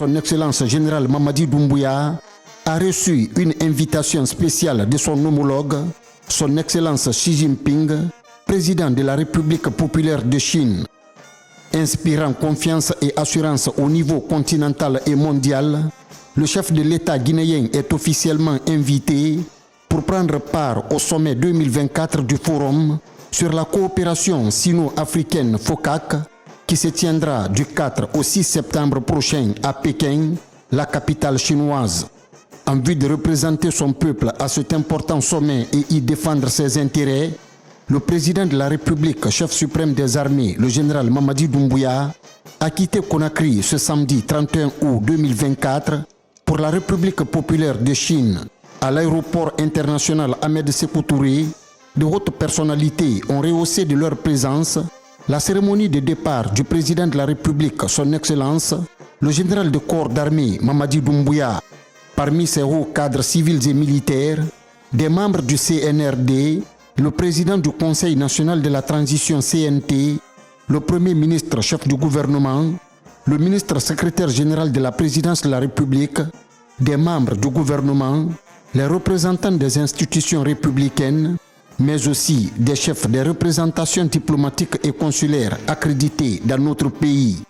Son Excellence général Mamadi Doumbouya a reçu une invitation spéciale de son homologue, Son Excellence Xi Jinping, président de la République populaire de Chine. Inspirant confiance et assurance au niveau continental et mondial, le chef de l'État guinéen est officiellement invité pour prendre part au sommet 2024 du Forum sur la coopération sino-africaine FOCAC qui se tiendra du 4 au 6 septembre prochain à Pékin, la capitale chinoise. En vue de représenter son peuple à cet important sommet et y défendre ses intérêts, le président de la République, chef suprême des armées, le général Mamadi Doumbouya, a quitté Conakry ce samedi 31 août 2024 pour la République populaire de Chine. À l'aéroport international Ahmed Sékou Touré, de hautes personnalités ont rehaussé de leur présence la cérémonie de départ du président de la République, son Excellence, le général de corps d'armée Mamadi Doumbouya. Parmi ces hauts cadres civils et militaires, des membres du CNRD, le président du Conseil national de la transition CNT, le premier ministre chef du gouvernement, le ministre secrétaire général de la présidence de la République, des membres du gouvernement, les représentants des institutions républicaines, mais aussi des chefs des représentations diplomatiques et consulaires accrédités dans notre pays.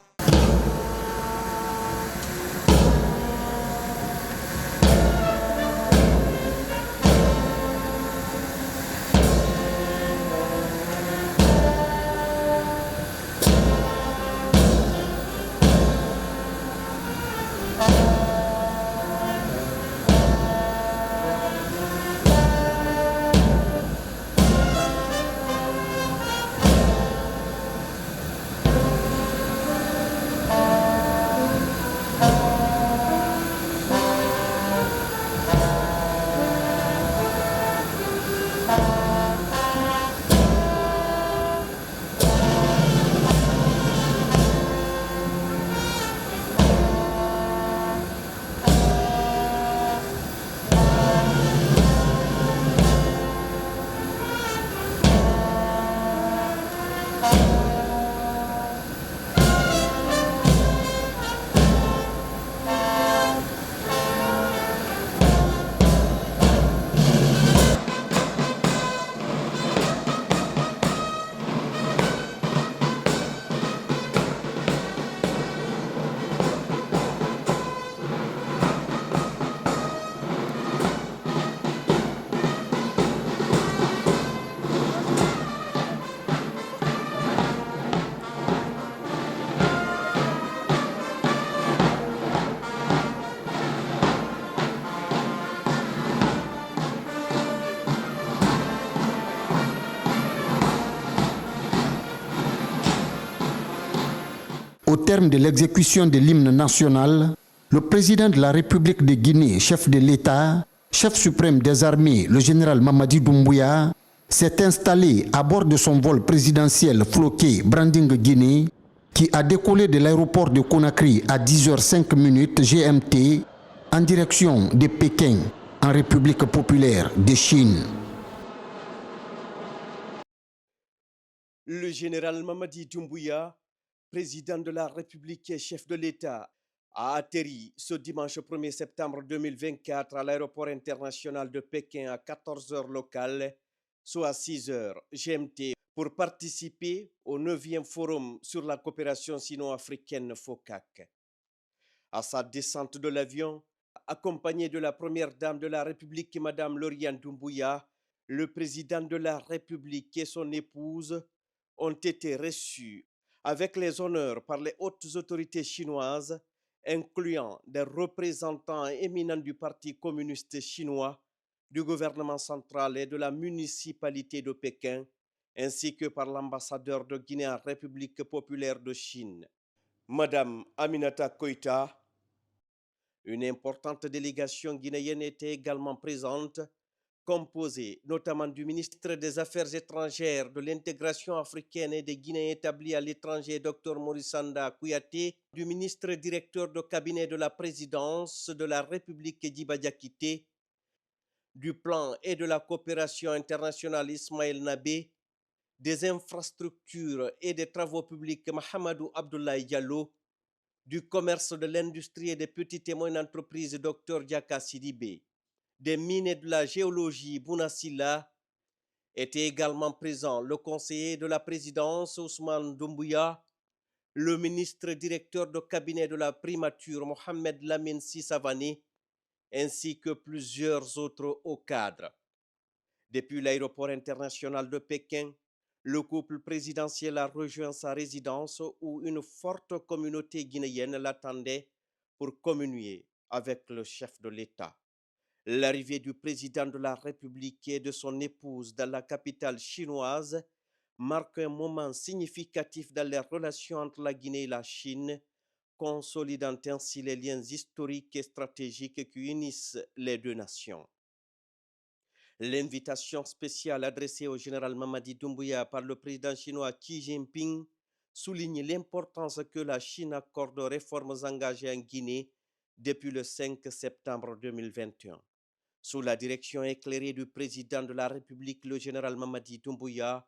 Au terme de l'exécution de l'hymne national, le président de la République de Guinée, chef de l'État, chef suprême des armées, le général Mamadi Doumbouya, s'est installé à bord de son vol présidentiel floqué Branding Guinée, qui a décollé de l'aéroport de Conakry à 10h05 GMT en direction de Pékin, en République populaire de Chine. Le général Mamadi Doumbouya, président de la République et chef de l'État, a atterri ce dimanche 1er septembre 2024 à l'aéroport international de Pékin à 14h locales, soit 6h GMT, pour participer au 9e forum sur la coopération sino-africaine FOCAC. À sa descente de l'avion, accompagné de la première dame de la République, Madame Lauriane Doumbouya, le président de la République et son épouse ont été reçus avec les honneurs par les hautes autorités chinoises, incluant des représentants éminents du Parti communiste chinois, du gouvernement central et de la municipalité de Pékin, ainsi que par l'ambassadeur de Guinée en République populaire de Chine, Madame Aminata Koïta. Une importante délégation guinéenne était également présente, composée notamment du ministre des Affaires étrangères, de l'intégration africaine et des Guinéens établis à l'étranger, Dr Morissanda Kouyaté, du ministre directeur de cabinet de la présidence de la République Djiba Diakité, du plan et de la coopération internationale Ismaël Nabé, des infrastructures et des travaux publics Mahamadou Abdoulaye Diallo, du commerce, de l'industrie et des petites et moyennes entreprises Dr Diaka Sidibé, des mines et de la géologie Bounasila, était également présent le conseiller de la présidence Ousmane Doumbouya, le ministre directeur de cabinet de la primature Mohamed Lamine Sissavani, ainsi que plusieurs autres hauts cadres. Depuis l'aéroport international de Pékin, le couple présidentiel a rejoint sa résidence où une forte communauté guinéenne l'attendait pour communier avec le chef de l'État. L'arrivée du président de la République et de son épouse dans la capitale chinoise marque un moment significatif dans les relations entre la Guinée et la Chine, consolidant ainsi les liens historiques et stratégiques qui unissent les deux nations. L'invitation spéciale adressée au général Mamadi Doumbouya par le président chinois Xi Jinping souligne l'importance que la Chine accorde aux réformes engagées en Guinée depuis le 5 septembre 2021. Sous la direction éclairée du président de la République, le général Mamadi Doumbouya,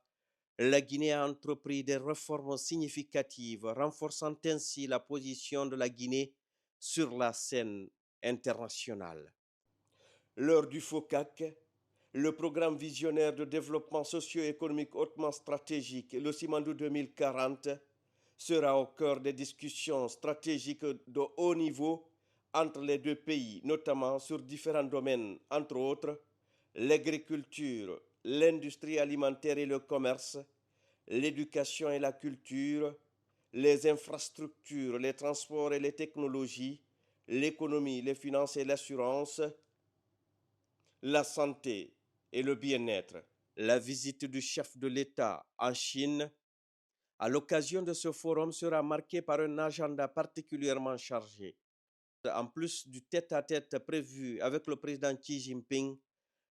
la Guinée a entrepris des réformes significatives, renforçant ainsi la position de la Guinée sur la scène internationale. Lors du FOCAC, le programme visionnaire de développement socio-économique hautement stratégique, le Simandou 2040, sera au cœur des discussions stratégiques de haut niveau entre les deux pays, notamment sur différents domaines, entre autres l'agriculture, l'industrie alimentaire et le commerce, l'éducation et la culture, les infrastructures, les transports et les technologies, l'économie, les finances et l'assurance, la santé et le bien-être. La visite du chef de l'État en Chine à l'occasion de ce forum sera marquée par un agenda particulièrement chargé. En plus du tête-à-tête prévu avec le président Xi Jinping,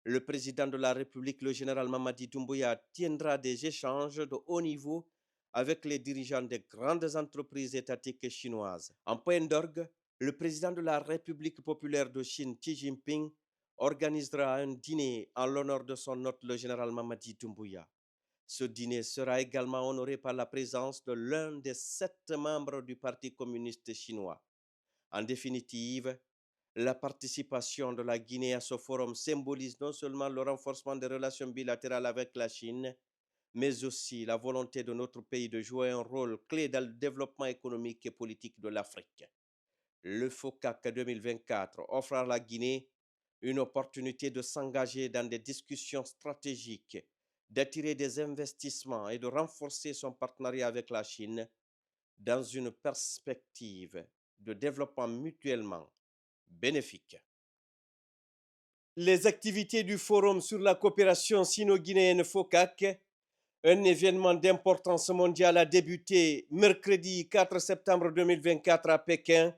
le président de la République, le général Mamadi Doumbouya, tiendra des échanges de haut niveau avec les dirigeants des grandes entreprises étatiques chinoises. En point d'orgue, le président de la République populaire de Chine, Xi Jinping, organisera un dîner en l'honneur de son hôte, le général Mamadi Doumbouya. Ce dîner sera également honoré par la présence de l'un des 7 membres du Parti communiste chinois. En définitive, la participation de la Guinée à ce forum symbolise non seulement le renforcement des relations bilatérales avec la Chine, mais aussi la volonté de notre pays de jouer un rôle clé dans le développement économique et politique de l'Afrique. Le FOCAC 2024 offre à la Guinée une opportunité de s'engager dans des discussions stratégiques, d'attirer des investissements et de renforcer son partenariat avec la Chine dans une perspective de développement mutuellement bénéfique. Les activités du Forum sur la coopération sino-guinéenne FOCAC, un événement d'importance mondiale, a débuté mercredi 4 septembre 2024 à Pékin,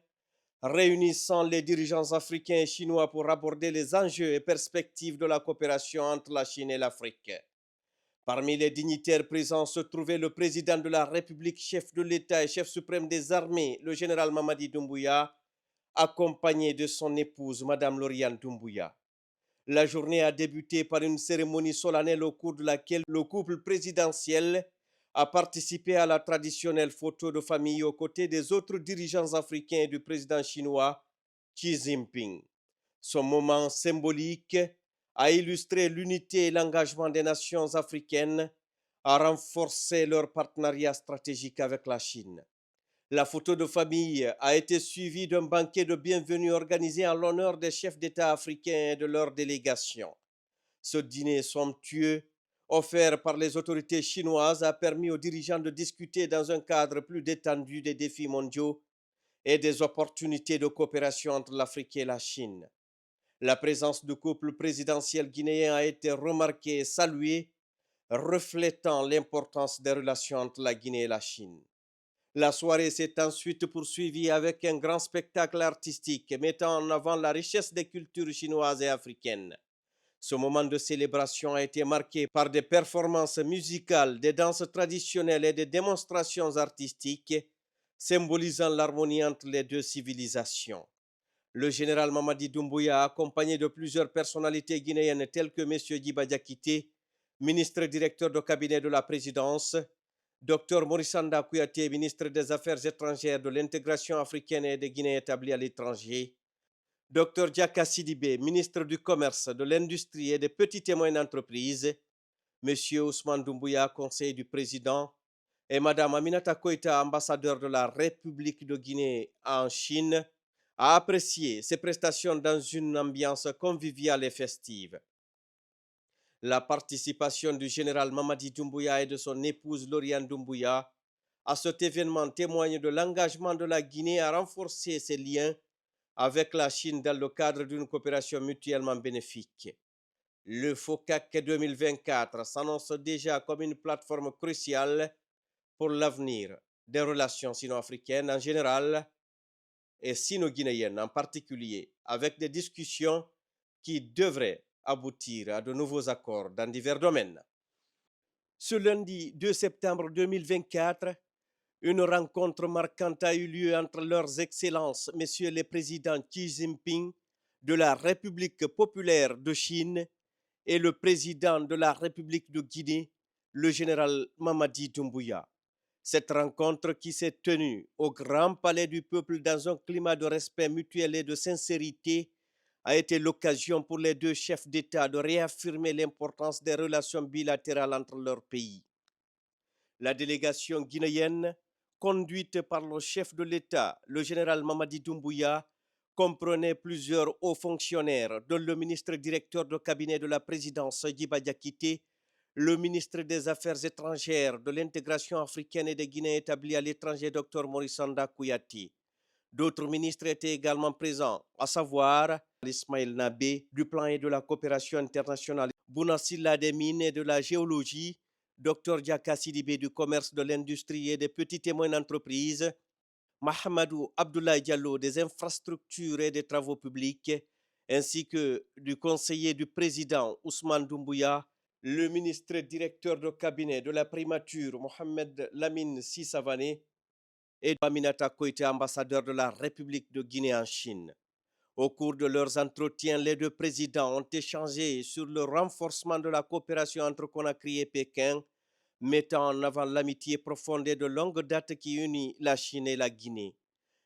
réunissant les dirigeants africains et chinois pour aborder les enjeux et perspectives de la coopération entre la Chine et l'Afrique. Parmi les dignitaires présents se trouvait le président de la République, chef de l'État et chef suprême des armées, le général Mamadi Doumbouya, accompagné de son épouse, Madame Lauriane Doumbouya. La journée a débuté par une cérémonie solennelle au cours de laquelle le couple présidentiel a participé à la traditionnelle photo de famille aux côtés des autres dirigeants africains et du président chinois Xi Jinping. Ce moment symbolique a illustré l'unité et l'engagement des nations africaines à renforcer leur partenariat stratégique avec la Chine. La photo de famille a été suivie d'un banquet de bienvenue organisé en l'honneur des chefs d'État africains et de leurs délégations. Ce dîner somptueux, offert par les autorités chinoises, a permis aux dirigeants de discuter dans un cadre plus détendu des défis mondiaux et des opportunités de coopération entre l'Afrique et la Chine. La présence du couple présidentiel guinéen a été remarquée et saluée, reflétant l'importance des relations entre la Guinée et la Chine. La soirée s'est ensuite poursuivie avec un grand spectacle artistique mettant en avant la richesse des cultures chinoises et africaines. Ce moment de célébration a été marqué par des performances musicales, des danses traditionnelles et des démonstrations artistiques, symbolisant l'harmonie entre les deux civilisations. Le général Mamadi Doumbouya, accompagné de plusieurs personnalités guinéennes telles que M. Diba Diakité, ministre directeur de cabinet de la présidence, Dr Morissanda Kouyaté, ministre des Affaires étrangères, de l'intégration africaine et des Guinéens établis à l'étranger. Dr Diaka Sidibé, ministre du Commerce, de l'Industrie et des petites et moyennes entreprises. Monsieur Ousmane Doumbouya, conseiller du président. Et Madame Aminata Koïta, ambassadeur de la République de Guinée en Chine, a apprécié ces prestations dans une ambiance conviviale et festive. La participation du général Mamadi Doumbouya et de son épouse Lauriane Doumbouya à cet événement témoigne de l'engagement de la Guinée à renforcer ses liens avec la Chine dans le cadre d'une coopération mutuellement bénéfique. Le FOCAC 2024 s'annonce déjà comme une plateforme cruciale pour l'avenir des relations sino-africaines en général et sino-guinéennes en particulier, avec des discussions qui devraient aboutir à de nouveaux accords dans divers domaines. Ce lundi 2 septembre 2024, une rencontre marquante a eu lieu entre leurs excellences, messieurs les présidents Xi Jinping de la République populaire de Chine et le président de la République de Guinée, le général Mamadi Doumbouya. Cette rencontre qui s'est tenue au Grand Palais du Peuple dans un climat de respect mutuel et de sincérité a été l'occasion pour les deux chefs d'État de réaffirmer l'importance des relations bilatérales entre leurs pays. La délégation guinéenne, conduite par le chef de l'État, le général Mamadi Doumbouya, comprenait plusieurs hauts fonctionnaires, dont le ministre directeur de cabinet de la présidence Djiba Diakité, le ministre des Affaires étrangères, de l'intégration africaine et des Guinéens établis à l'étranger, Dr Morissanda Kouyaté. D'autres ministres étaient également présents, à savoir Ismaël Nabé du plan et de la coopération internationale, Bounasila des mines et de la géologie, Dr Diaka Sidibé du commerce, de l'industrie et des petites et moyennes entreprises, Mahamadou Abdoulaye Diallo des infrastructures et des travaux publics, ainsi que du conseiller du président Ousmane Doumbouya, le ministre directeur de cabinet de la primature Mohamed Lamine Sissavané et Aminata Koïta, ambassadeur de la République de Guinée en Chine. Au cours de leurs entretiens, les deux présidents ont échangé sur le renforcement de la coopération entre Conakry et Pékin, mettant en avant l'amitié profonde et de longue date qui unit la Chine et la Guinée.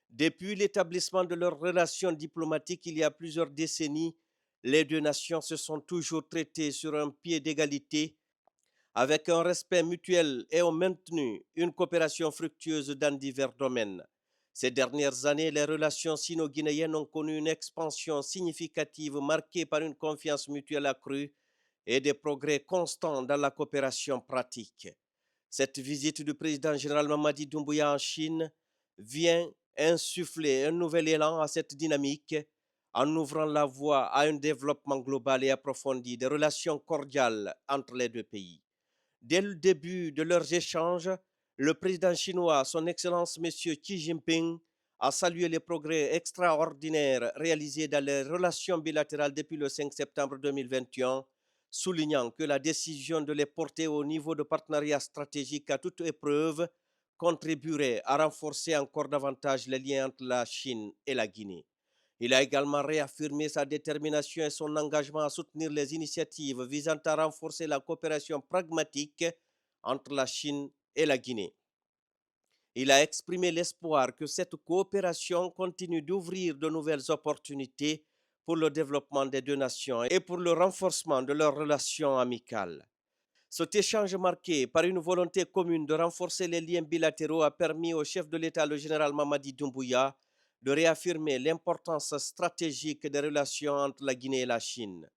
Depuis l'établissement de leurs relations diplomatiques il y a plusieurs décennies, les deux nations se sont toujours traitées sur un pied d'égalité, avec un respect mutuel, et ont maintenu une coopération fructueuse dans divers domaines. Ces dernières années, les relations sino-guinéennes ont connu une expansion significative marquée par une confiance mutuelle accrue et des progrès constants dans la coopération pratique. Cette visite du président général Mamadi Doumbouya en Chine vient insuffler un nouvel élan à cette dynamique en ouvrant la voie à un développement global et approfondi des relations cordiales entre les deux pays. Dès le début de leurs échanges, le président chinois, son Excellence M. Xi Jinping, a salué les progrès extraordinaires réalisés dans les relations bilatérales depuis le 5 septembre 2021, soulignant que la décision de les porter au niveau de partenariat stratégique à toute épreuve contribuerait à renforcer encore davantage les liens entre la Chine et la Guinée. Il a également réaffirmé sa détermination et son engagement à soutenir les initiatives visant à renforcer la coopération pragmatique entre la Chine et la Guinée. Il a exprimé l'espoir que cette coopération continue d'ouvrir de nouvelles opportunités pour le développement des deux nations et pour le renforcement de leurs relations amicales. Cet échange marqué par une volonté commune de renforcer les liens bilatéraux a permis au chef de l'État, le général Mamadi Doumbouya, de réaffirmer l'importance stratégique des relations entre la Guinée et la Chine.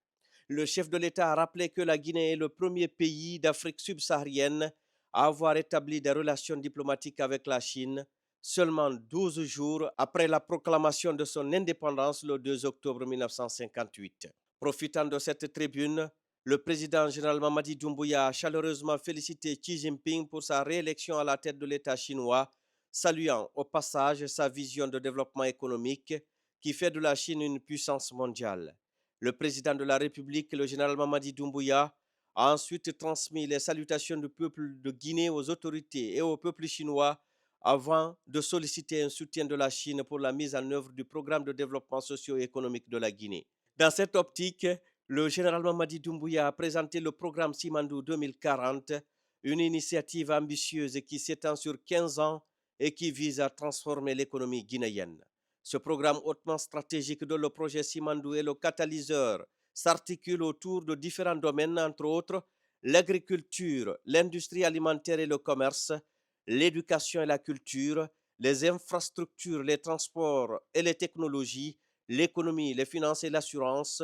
Le chef de l'État a rappelé que la Guinée est le premier pays d'Afrique subsaharienne à avoir établi des relations diplomatiques avec la Chine, seulement 12 jours après la proclamation de son indépendance le 2 octobre 1958. Profitant de cette tribune, le président général Mamadi Doumbouya a chaleureusement félicité Xi Jinping pour sa réélection à la tête de l'État chinois, saluant au passage sa vision de développement économique qui fait de la Chine une puissance mondiale. Le président de la République, le général Mamadi Doumbouya, a ensuite transmis les salutations du peuple de Guinée aux autorités et au peuple chinois avant de solliciter un soutien de la Chine pour la mise en œuvre du programme de développement socio-économique de la Guinée. Dans cette optique, le général Mamadi Doumbouya a présenté le programme Simandou 2040 une initiative ambitieuse qui s'étend sur 15 ans et qui vise à transformer l'économie guinéenne. Ce programme hautement stratégique dont le projet Simandou est le catalyseur s'articule autour de différents domaines, entre autres l'agriculture, l'industrie alimentaire et le commerce, l'éducation et la culture, les infrastructures, les transports et les technologies, l'économie, les finances et l'assurance,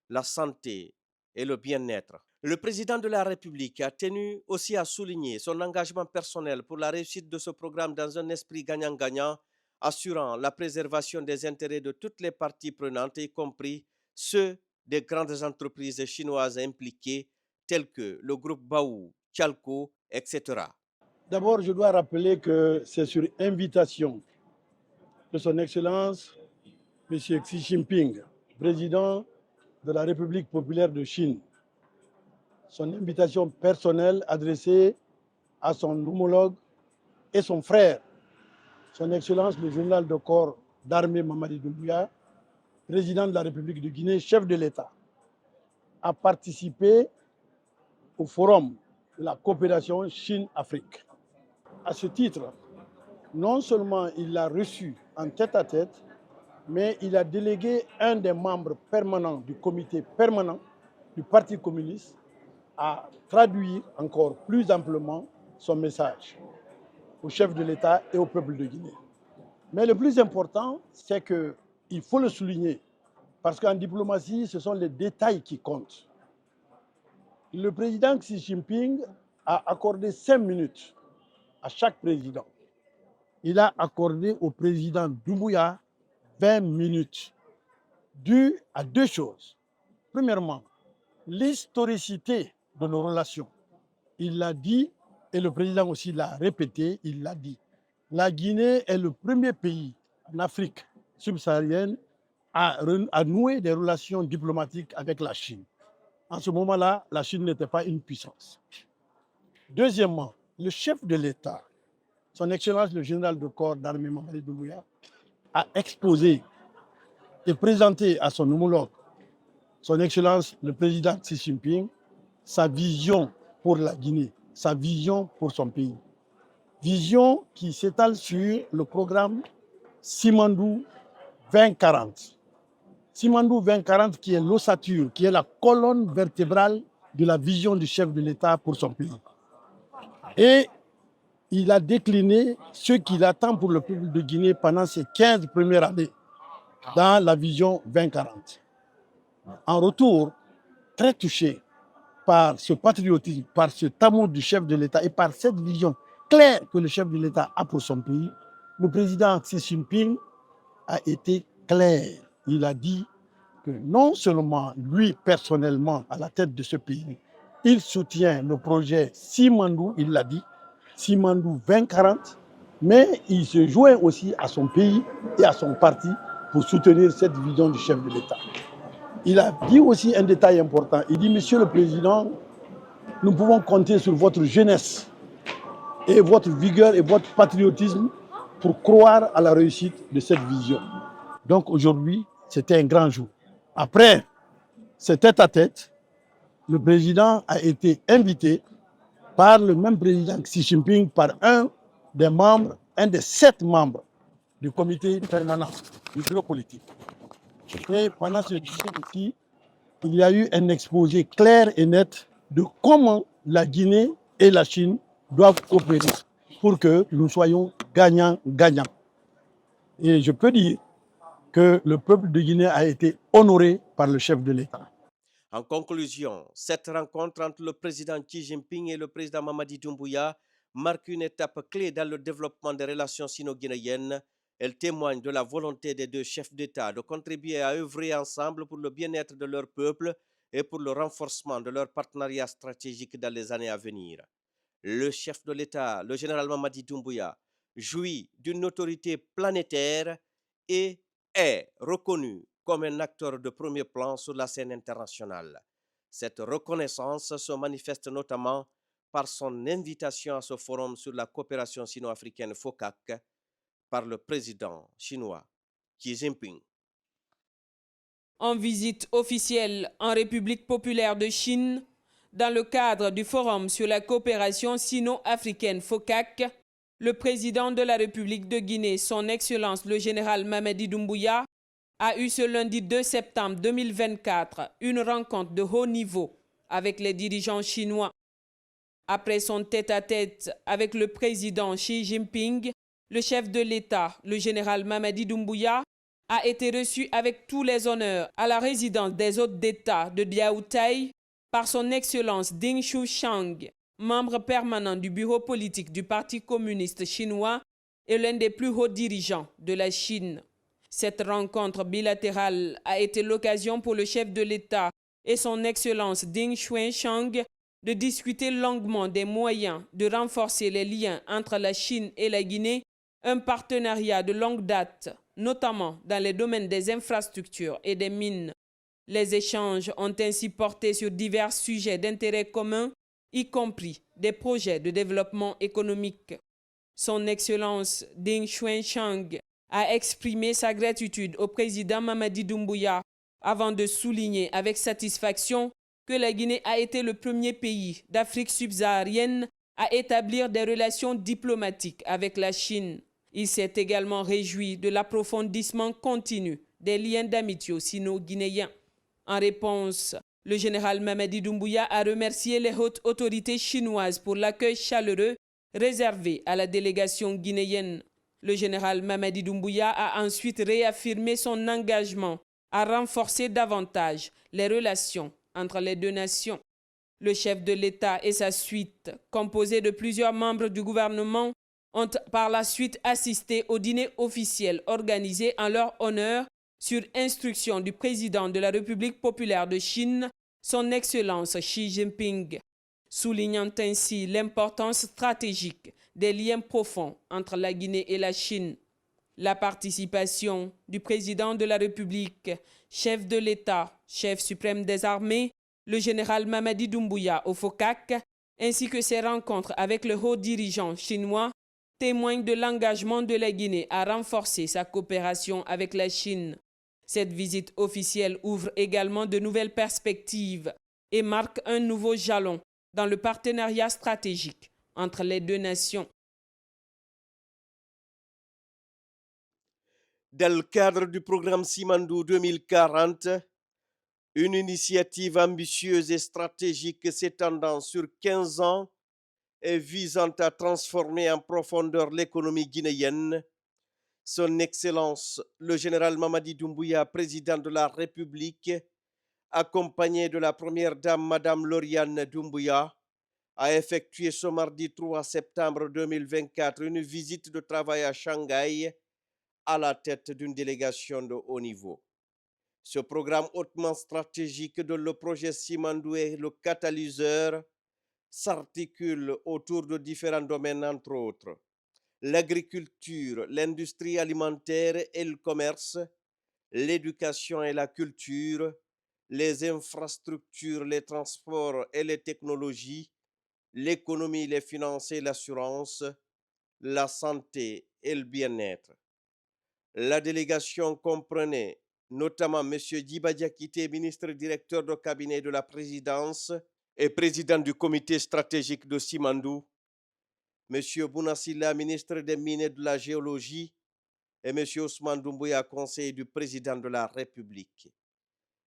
la santé et le bien-être. Le président de la République a tenu aussi à souligner son engagement personnel pour la réussite de ce programme dans un esprit gagnant-gagnant, assurant la préservation des intérêts de toutes les parties prenantes, y compris ceux des grandes entreprises chinoises impliquées, telles que le groupe Baou, Chalco, etc. D'abord, je dois rappeler que c'est sur invitation de son Excellence, M. Xi Jinping, président de la République populaire de Chine, son invitation personnelle adressée à son homologue et son frère, son Excellence le général de corps d'armée Mamadi Doumbouya, président de la République de Guinée, chef de l'État, a participé au forum de la coopération Chine-Afrique. À ce titre, non seulement il l'a reçu en tête-à-tête, mais il a délégué un des membres permanents du comité permanent du Parti communiste à traduire encore plus amplement son message au chef de l'État et au peuple de Guinée. Mais le plus important, c'est qu'il faut le souligner, parce qu'en diplomatie, ce sont les détails qui comptent. Le président Xi Jinping a accordé 5 minutes à chaque président. Il a accordé au président Doumbouya 20 minutes, dû à deux choses. Premièrement, l'historicité de nos relations. Il l'a dit, et le président aussi l'a répété, il l'a dit. La Guinée est le premier pays en Afrique subsaharienne à nouer des relations diplomatiques avec la Chine. En ce moment-là, la Chine n'était pas une puissance. Deuxièmement, le chef de l'État, son Excellence le général de corps d'armée Mamadi Doumbouya, a exposé et présenté à son homologue, son Excellence le président Xi Jinping, sa vision pour la Guinée, sa vision pour son pays. Vision qui s'étale sur le programme Simandou 2040. Simandou 2040 qui est l'ossature, qui est la colonne vertébrale de la vision du chef de l'État pour son pays. Et il a décliné ce qu'il attend pour le peuple de Guinée pendant ces 15 premières années dans la vision 2040. En retour, très touché par ce patriotisme, par cet amour du chef de l'État et par cette vision claire que le chef de l'État a pour son pays, le président Xi Jinping a été clair. Il a dit que non seulement lui personnellement à la tête de ce pays, il soutient le projet Simandou, il l'a dit, Simandou 2040, mais il se joint aussi à son pays et à son parti pour soutenir cette vision du chef de l'État. Il a dit aussi un détail important. Il dit, Monsieur le Président, nous pouvons compter sur votre jeunesse et votre vigueur et votre patriotisme pour croire à la réussite de cette vision. Donc aujourd'hui, c'était un grand jour. Après ce tête-à-tête, le président a été invité par le même président Xi Jinping, par un des 7 membres du comité permanent du bureau politique. Et pendant ce discours, il y a eu un exposé clair et net de comment la Guinée et la Chine doivent coopérer pour que nous soyons gagnants-gagnants. Et je peux dire que le peuple de Guinée a été honoré par le chef de l'État. En conclusion, cette rencontre entre le président Xi Jinping et le président Mamadi Doumbouya marque une étape clé dans le développement des relations sino-guinéennes. Elle témoigne de la volonté des deux chefs d'État de contribuer à œuvrer ensemble pour le bien-être de leur peuple et pour le renforcement de leur partenariat stratégique dans les années à venir. Le chef de l'État, le général Mamadi Doumbouya, jouit d'une autorité planétaire et est reconnu comme un acteur de premier plan sur la scène internationale. Cette reconnaissance se manifeste notamment par son invitation à ce forum sur la coopération sino-africaine FOCAC par le président chinois Xi Jinping. En visite officielle en République populaire de Chine, Dans le cadre du Forum sur la coopération sino-africaine FOCAC, le président de la République de Guinée, son Excellence le général Mamadi Doumbouya, a eu ce lundi 2 septembre 2024 une rencontre de haut niveau avec les dirigeants chinois. Après son tête-à-tête avec le président Xi Jinping, le chef de l'État, le général Mamadi Doumbouya, a été reçu avec tous les honneurs à la résidence des hôtes d'État de Diaoutaï par son Excellence Ding Xuchang, membre permanent du bureau politique du Parti communiste chinois et l'un des plus hauts dirigeants de la Chine. Cette rencontre bilatérale a été l'occasion pour le chef de l'État et son Excellence Ding Xuechang de discuter longuement des moyens de renforcer les liens entre la Chine et la Guinée, un partenariat de longue date, notamment dans les domaines des infrastructures et des mines. Les échanges ont ainsi porté sur divers sujets d'intérêt commun, y compris des projets de développement économique. Son Excellence Ding Xuechang a exprimé sa gratitude au président Mamadi Doumbouya avant de souligner avec satisfaction que la Guinée a été le premier pays d'Afrique subsaharienne à établir des relations diplomatiques avec la Chine. Il s'est également réjoui de l'approfondissement continu des liens d'amitié sino-guinéens. En réponse, le général Mamadi Doumbouya a remercié les hautes autorités chinoises pour l'accueil chaleureux réservé à la délégation guinéenne. Le général Mamadi Doumbouya a ensuite réaffirmé son engagement à renforcer davantage les relations entre les deux nations. Le chef de l'État et sa suite, composée de plusieurs membres du gouvernement, ont par la suite assisté au dîner officiel organisé en leur honneur sur instruction du président de la République populaire de Chine, son Excellence Xi Jinping, soulignant ainsi l'importance stratégique des liens profonds entre la Guinée et la Chine. La participation du président de la République, chef de l'État, chef suprême des armées, le général Mamadi Doumbouya au FOCAC, ainsi que ses rencontres avec le haut dirigeant chinois, témoignent de l'engagement de la Guinée à renforcer sa coopération avec la Chine. Cette visite officielle ouvre également de nouvelles perspectives et marque un nouveau jalon dans le partenariat stratégique entre les deux nations. Dans le cadre du programme Simandou 2040, une initiative ambitieuse et stratégique s'étendant sur 15 ans et visant à transformer en profondeur l'économie guinéenne, son Excellence le général Mamadi Doumbouya, président de la République, accompagné de la première dame Madame Lauriane Doumbouya, a effectué ce mardi 3 septembre 2024 une visite de travail à Shanghai à la tête d'une délégation de haut niveau. Ce programme hautement stratégique dont le projet Simandou est le catalyseur s'articule autour de différents domaines, entre autres l'agriculture, l'industrie alimentaire et le commerce, l'éducation et la culture, les infrastructures, les transports et les technologies, l'économie, les finances et l'assurance, la santé et le bien-être. La délégation comprenait notamment M. Djiba Diakité, ministre directeur de cabinet de la présidence et président du comité stratégique de Simandou, M. Bounasila, ministre des Mines et de la Géologie, et M. Ousmane Doumbouya, conseiller du président de la République.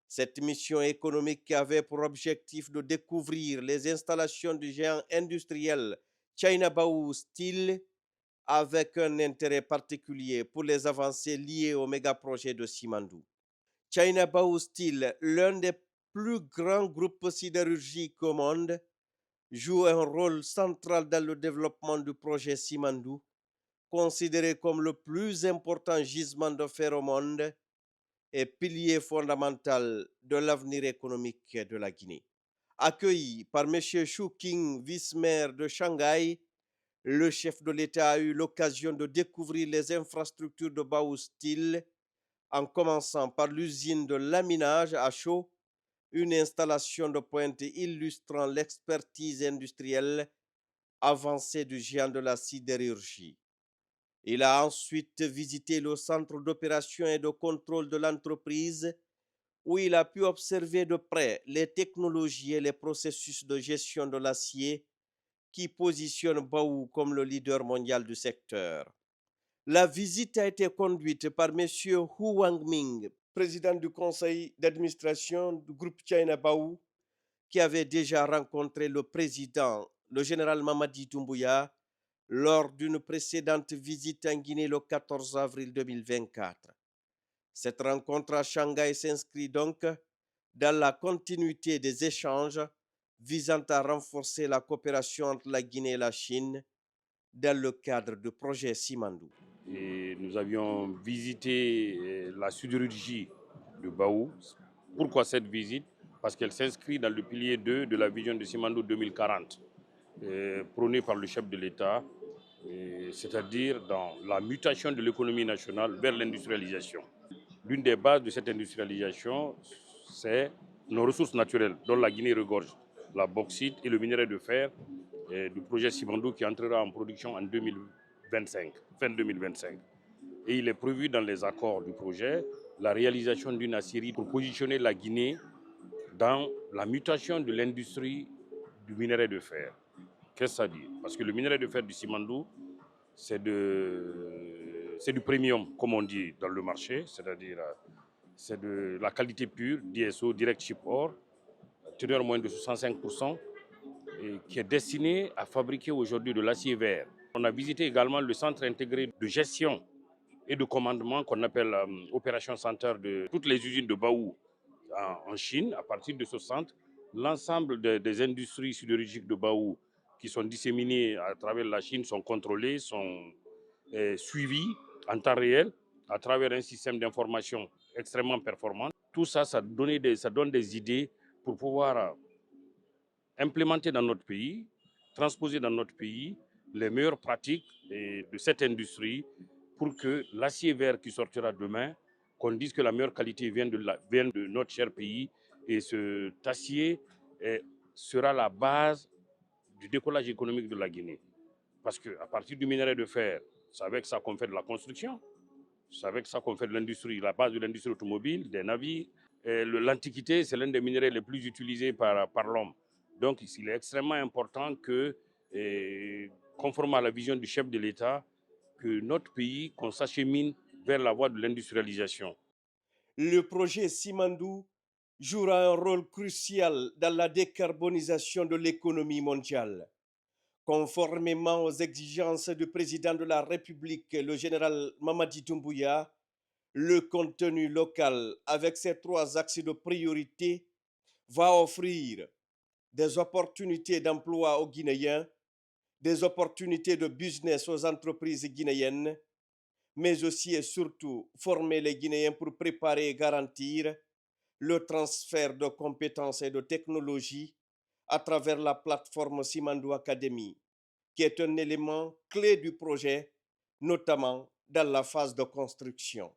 Cette mission économique avait pour objectif de découvrir les installations du géant industriel China Bahu Steel avec un intérêt particulier pour les avancées liées au méga-projet de Simandou. China Bahu Steel, l'un des plus grands groupes sidérurgiques au monde, joue un rôle central dans le développement du projet Simandou, considéré comme le plus important gisement de fer au monde et pilier fondamental de l'avenir économique de la Guinée. Accueilli par M. Shu King, vice-maire de Shanghai, le chef de l'État a eu l'occasion de découvrir les infrastructures de Bahu Steel, en commençant par l'usine de laminage à chaud, une installation de pointe illustrant l'expertise industrielle avancée du géant de la sidérurgie. Il a ensuite visité le centre d'opération et de contrôle de l'entreprise où il a pu observer de près les technologies et les processus de gestion de l'acier qui positionnent Baou comme le leader mondial du secteur. La visite a été conduite par M. Hu Wangming, président du conseil d'administration du groupe China Baou, qui avait déjà rencontré le président, le général Mamadi Doumbouya, lors d'une précédente visite en Guinée le 14 avril 2024. Cette rencontre à Shanghai s'inscrit donc dans la continuité des échanges visant à renforcer la coopération entre la Guinée et la Chine dans le cadre du projet Simandou. Et nous avions visité la sidérurgie de Baou. Pourquoi cette visite? Parce qu'elle s'inscrit dans le pilier 2 de la vision de Simandou 2040, prônée par le chef de l'État, c'est-à-dire dans la mutation de l'économie nationale vers l'industrialisation. L'une des bases de cette industrialisation, c'est nos ressources naturelles, dont la Guinée regorge, la bauxite et le minerai de fer du projet Simandou qui entrera en production en 2025, fin 2025. Et il est prévu dans les accords du projet la réalisation d'une aciérie pour positionner la Guinée dans la mutation de l'industrie du minerai de fer. Qu'est-ce que ça dit? Parce que le minerai de fer du Simandou, c'est du premium, comme on dit dans le marché, c'est-à-dire c'est de la qualité pure, DSO, Direct Ship Ore, teneur moyenne de 65%, et qui est destiné à fabriquer aujourd'hui de l'acier vert. On a visité également le centre intégré de gestion et de commandement qu'on appelle Operation Center de toutes les usines de Baou en Chine. À partir de ce centre, l'ensemble des industries sidérurgiques de Baou qui sont disséminées à travers la Chine sont contrôlées, sont suivies en temps réel à travers un système d'information extrêmement performant. Tout ça, ça donne des idées pour pouvoir implémenter dans notre pays, transposer dans notre pays les meilleures pratiques de cette industrie pour que l'acier vert qui sortira demain, qu'on dise que la meilleure qualité vient de notre cher pays, et cet acier sera la base du décollage économique de la Guinée. Parce qu'à partir du minerai de fer, c'est avec ça qu'on fait de la construction, c'est avec ça qu'on fait de l'industrie, la base de l'industrie automobile, des navires. L'Antiquité, c'est l'un des minerais les plus utilisés par l'homme. Donc il est extrêmement important que, conformément à la vision du chef de l'État, que notre pays, qu'on s'achemine vers la voie de l'industrialisation. Le projet Simandou jouera un rôle crucial dans la décarbonisation de l'économie mondiale. Conformément aux exigences du président de la République, le général Mamadi Doumbouya, le contenu local, avec ses 3 axes de priorité, va offrir des opportunités d'emploi aux Guinéens, des opportunités de business aux entreprises guinéennes, mais aussi et surtout former les Guinéens pour préparer et garantir le transfert de compétences et de technologies à travers la plateforme Simandou Academy, qui est un élément clé du projet, notamment dans la phase de construction.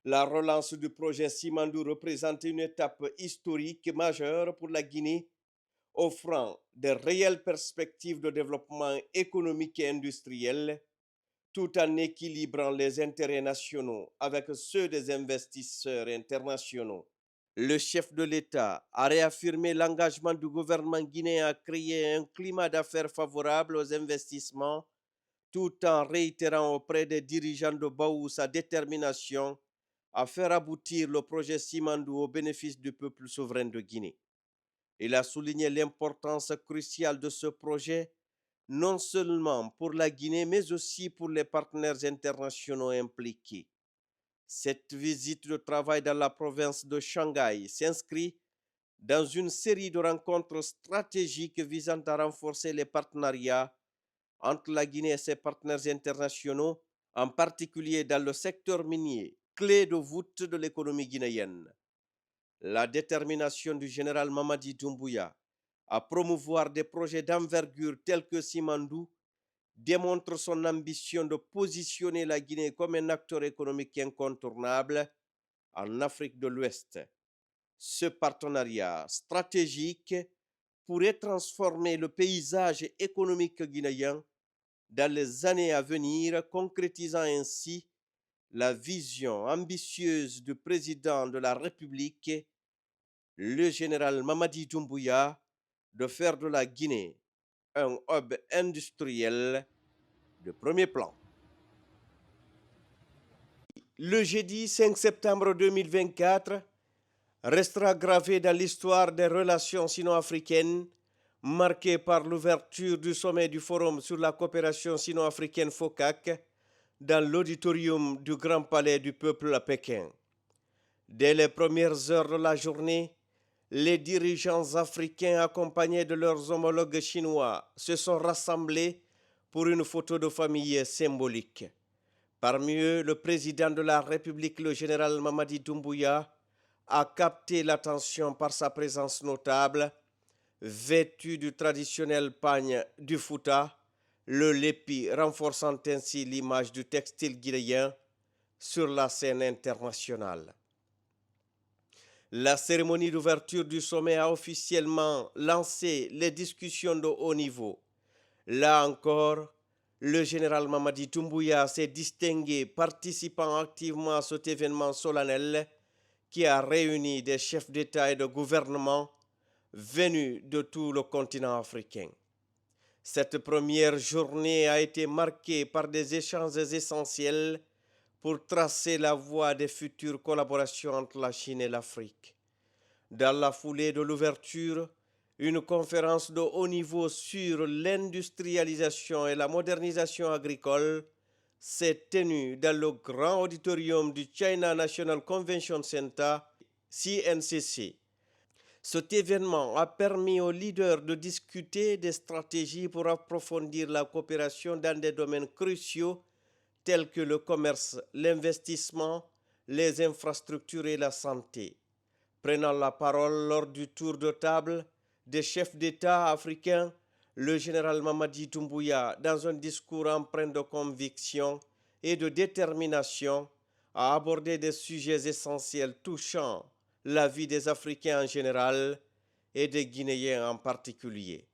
La relance du projet Simandou représente une étape historique majeure pour la Guinée, offrant de réelles perspectives de développement économique et industriel, tout en équilibrant les intérêts nationaux avec ceux des investisseurs internationaux. Le chef de l'État a réaffirmé l'engagement du gouvernement guinéen à créer un climat d'affaires favorable aux investissements, tout en réitérant auprès des dirigeants de Baou sa détermination à faire aboutir le projet Simandou au bénéfice du peuple souverain de Guinée. Il a souligné l'importance cruciale de ce projet, non seulement pour la Guinée, mais aussi pour les partenaires internationaux impliqués. Cette visite de travail dans la province de Shanghai s'inscrit dans une série de rencontres stratégiques visant à renforcer les partenariats entre la Guinée et ses partenaires internationaux, en particulier dans le secteur minier, clé de voûte de l'économie guinéenne. La détermination du général Mamadi Doumbouya à promouvoir des projets d'envergure tels que Simandou démontre son ambition de positionner la Guinée comme un acteur économique incontournable en Afrique de l'Ouest. Ce partenariat stratégique pourrait transformer le paysage économique guinéen dans les années à venir, concrétisant ainsi la vision ambitieuse du président de la République, le général Mamadi Doumbouya, de faire de la Guinée un hub industriel de premier plan. Le jeudi 5 septembre 2024 restera gravé dans l'histoire des relations sino-africaines, marqué par l'ouverture du sommet du Forum sur la coopération sino-africaine FOCAC dans l'auditorium du Grand Palais du Peuple à Pékin. Dès les premières heures de la journée, les dirigeants africains accompagnés de leurs homologues chinois se sont rassemblés pour une photo de famille symbolique. Parmi eux, le président de la République, le général Mamadi Doumbouya, a capté l'attention par sa présence notable, vêtu du traditionnel pagne du Fouta, le lépi renforçant ainsi l'image du textile guinéen sur la scène internationale. La cérémonie d'ouverture du sommet a officiellement lancé les discussions de haut niveau. Là encore, le général Mamadi Doumbouya s'est distingué participant activement à cet événement solennel qui a réuni des chefs d'État et de gouvernement venus de tout le continent africain. Cette première journée a été marquée par des échanges essentiels pour tracer la voie des futures collaborations entre la Chine et l'Afrique. Dans la foulée de l'ouverture, une conférence de haut niveau sur l'industrialisation et la modernisation agricole s'est tenue dans le grand auditorium du China National Convention Center, CNCC. Cet événement a permis aux leaders de discuter des stratégies pour approfondir la coopération dans des domaines cruciaux tels que le commerce, l'investissement, les infrastructures et la santé. Prenant la parole lors du tour de table des chefs d'État africains, le général Mamadi Doumbouya, dans un discours empreint de conviction et de détermination, a abordé des sujets essentiels touchant la vie des Africains en général et des Guinéens en particulier.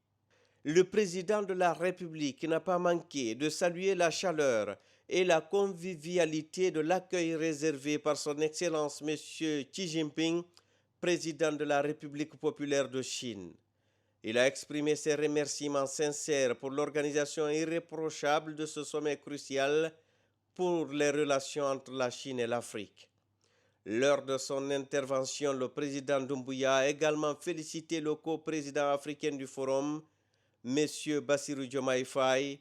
Le président de la République n'a pas manqué de saluer la chaleur et la convivialité de l'accueil réservé par son Excellence M. Xi Jinping, président de la République populaire de Chine. Il a exprimé ses remerciements sincères pour l'organisation irréprochable de ce sommet crucial pour les relations entre la Chine et l'Afrique. Lors de son intervention, le président Doumbouya a également félicité le co-président africain du Forum, M. Bassirou Diomaye Faye,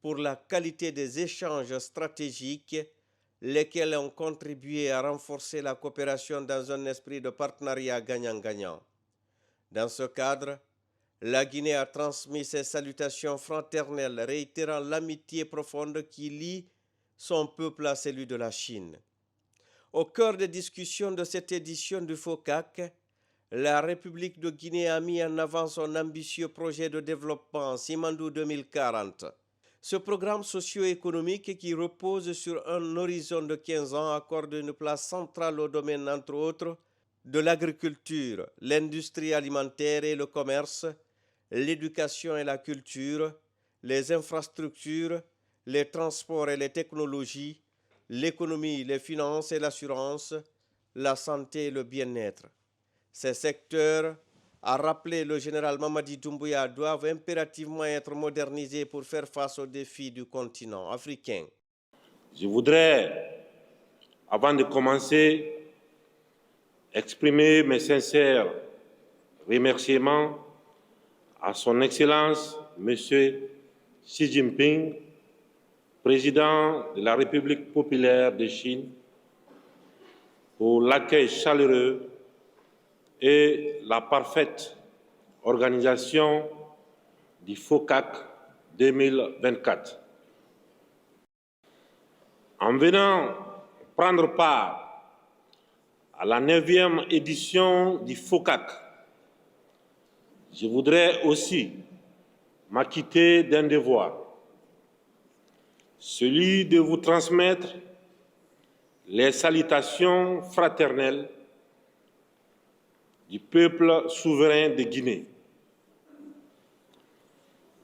pour la qualité des échanges stratégiques, lesquels ont contribué à renforcer la coopération dans un esprit de partenariat gagnant-gagnant. Dans ce cadre, la Guinée a transmis ses salutations fraternelles, réitérant l'amitié profonde qui lie son peuple à celui de la Chine. Au cœur des discussions de cette édition du FOCAC, la République de Guinée a mis en avant son ambitieux projet de développement Simandou 2040. Ce programme socio-économique qui repose sur un horizon de 15 ans accorde une place centrale au domaine, entre autres, de l'agriculture, l'industrie alimentaire et le commerce, l'éducation et la culture, les infrastructures, les transports et les technologies, l'économie, les finances et l'assurance, la santé et le bien-être. Ces secteurs, a rappelé le général Mamadi Doumbouya, doivent impérativement être modernisés pour faire face aux défis du continent africain. Je voudrais, avant de commencer, exprimer mes sincères remerciements à son Excellence, M. Xi Jinping, président de la République populaire de Chine, pour l'accueil chaleureux et la parfaite organisation du FOCAC 2024. En venant prendre part à la 9e édition du FOCAC, je voudrais aussi m'acquitter d'un devoir, celui de vous transmettre les salutations fraternelles du peuple souverain de Guinée.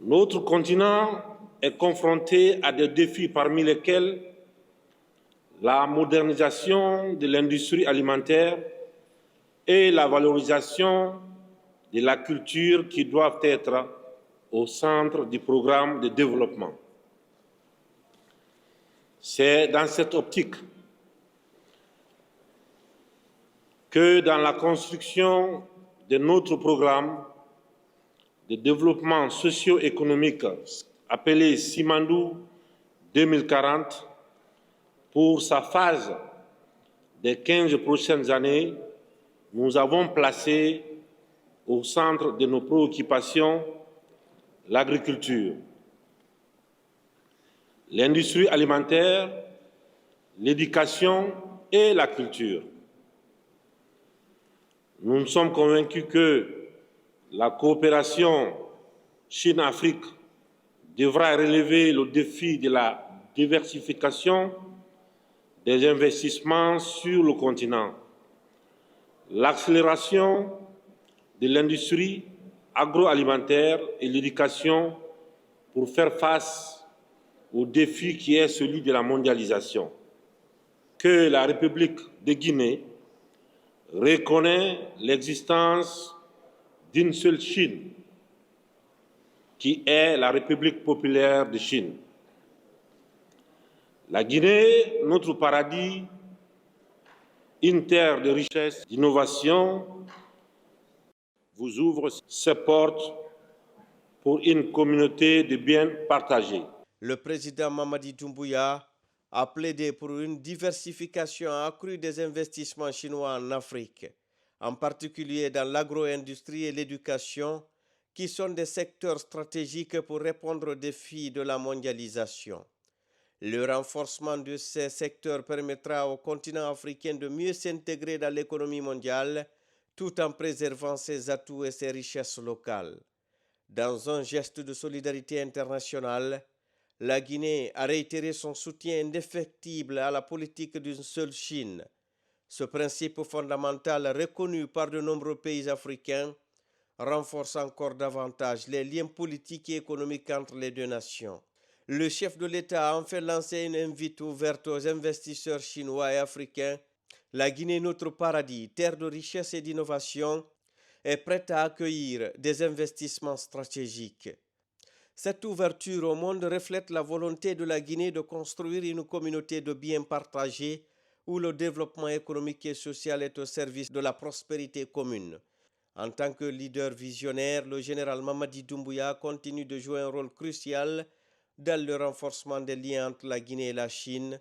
Notre continent est confronté à des défis parmi lesquels la modernisation de l'industrie alimentaire et la valorisation de la culture qui doivent être au centre du programme de développement. C'est dans cette optique que dans la construction de notre programme de développement socio-économique appelé Simandou 2040, pour sa phase des 15 prochaines années, nous avons placé au centre de nos préoccupations l'agriculture, l'industrie alimentaire, l'éducation et la culture. Nous sommes convaincus que la coopération Chine-Afrique devra relever le défi de la diversification des investissements sur le continent, l'accélération de l'industrie agroalimentaire et l'éducation pour faire face au défi qui est celui de la mondialisation. Que la République de Guinée reconnaît l'existence d'une seule Chine, qui est la République populaire de Chine. La Guinée, notre paradis, une terre de richesse, d'innovation, vous ouvre ses portes pour une communauté de biens partagés. Le président Mamadi Doumbouya a plaidé pour une diversification accrue des investissements chinois en Afrique, en particulier dans l'agro-industrie et l'éducation, qui sont des secteurs stratégiques pour répondre aux défis de la mondialisation. Le renforcement de ces secteurs permettra au continent africain de mieux s'intégrer dans l'économie mondiale tout en préservant ses atouts et ses richesses locales. Dans un geste de solidarité internationale, la Guinée a réitéré son soutien indéfectible à la politique d'une seule Chine. Ce principe fondamental reconnu par de nombreux pays africains renforce encore davantage les liens politiques et économiques entre les deux nations. Le chef de l'État a enfin lancé une invite ouverte aux investisseurs chinois et africains. La Guinée, notre paradis, terre de richesse et d'innovation, est prête à accueillir des investissements stratégiques. Cette ouverture au monde reflète la volonté de la Guinée de construire une communauté de biens partagés où le développement économique et social est au service de la prospérité commune. En tant que leader visionnaire, le général Mamadi Doumbouya continue de jouer un rôle crucial dans le renforcement des liens entre la Guinée et la Chine,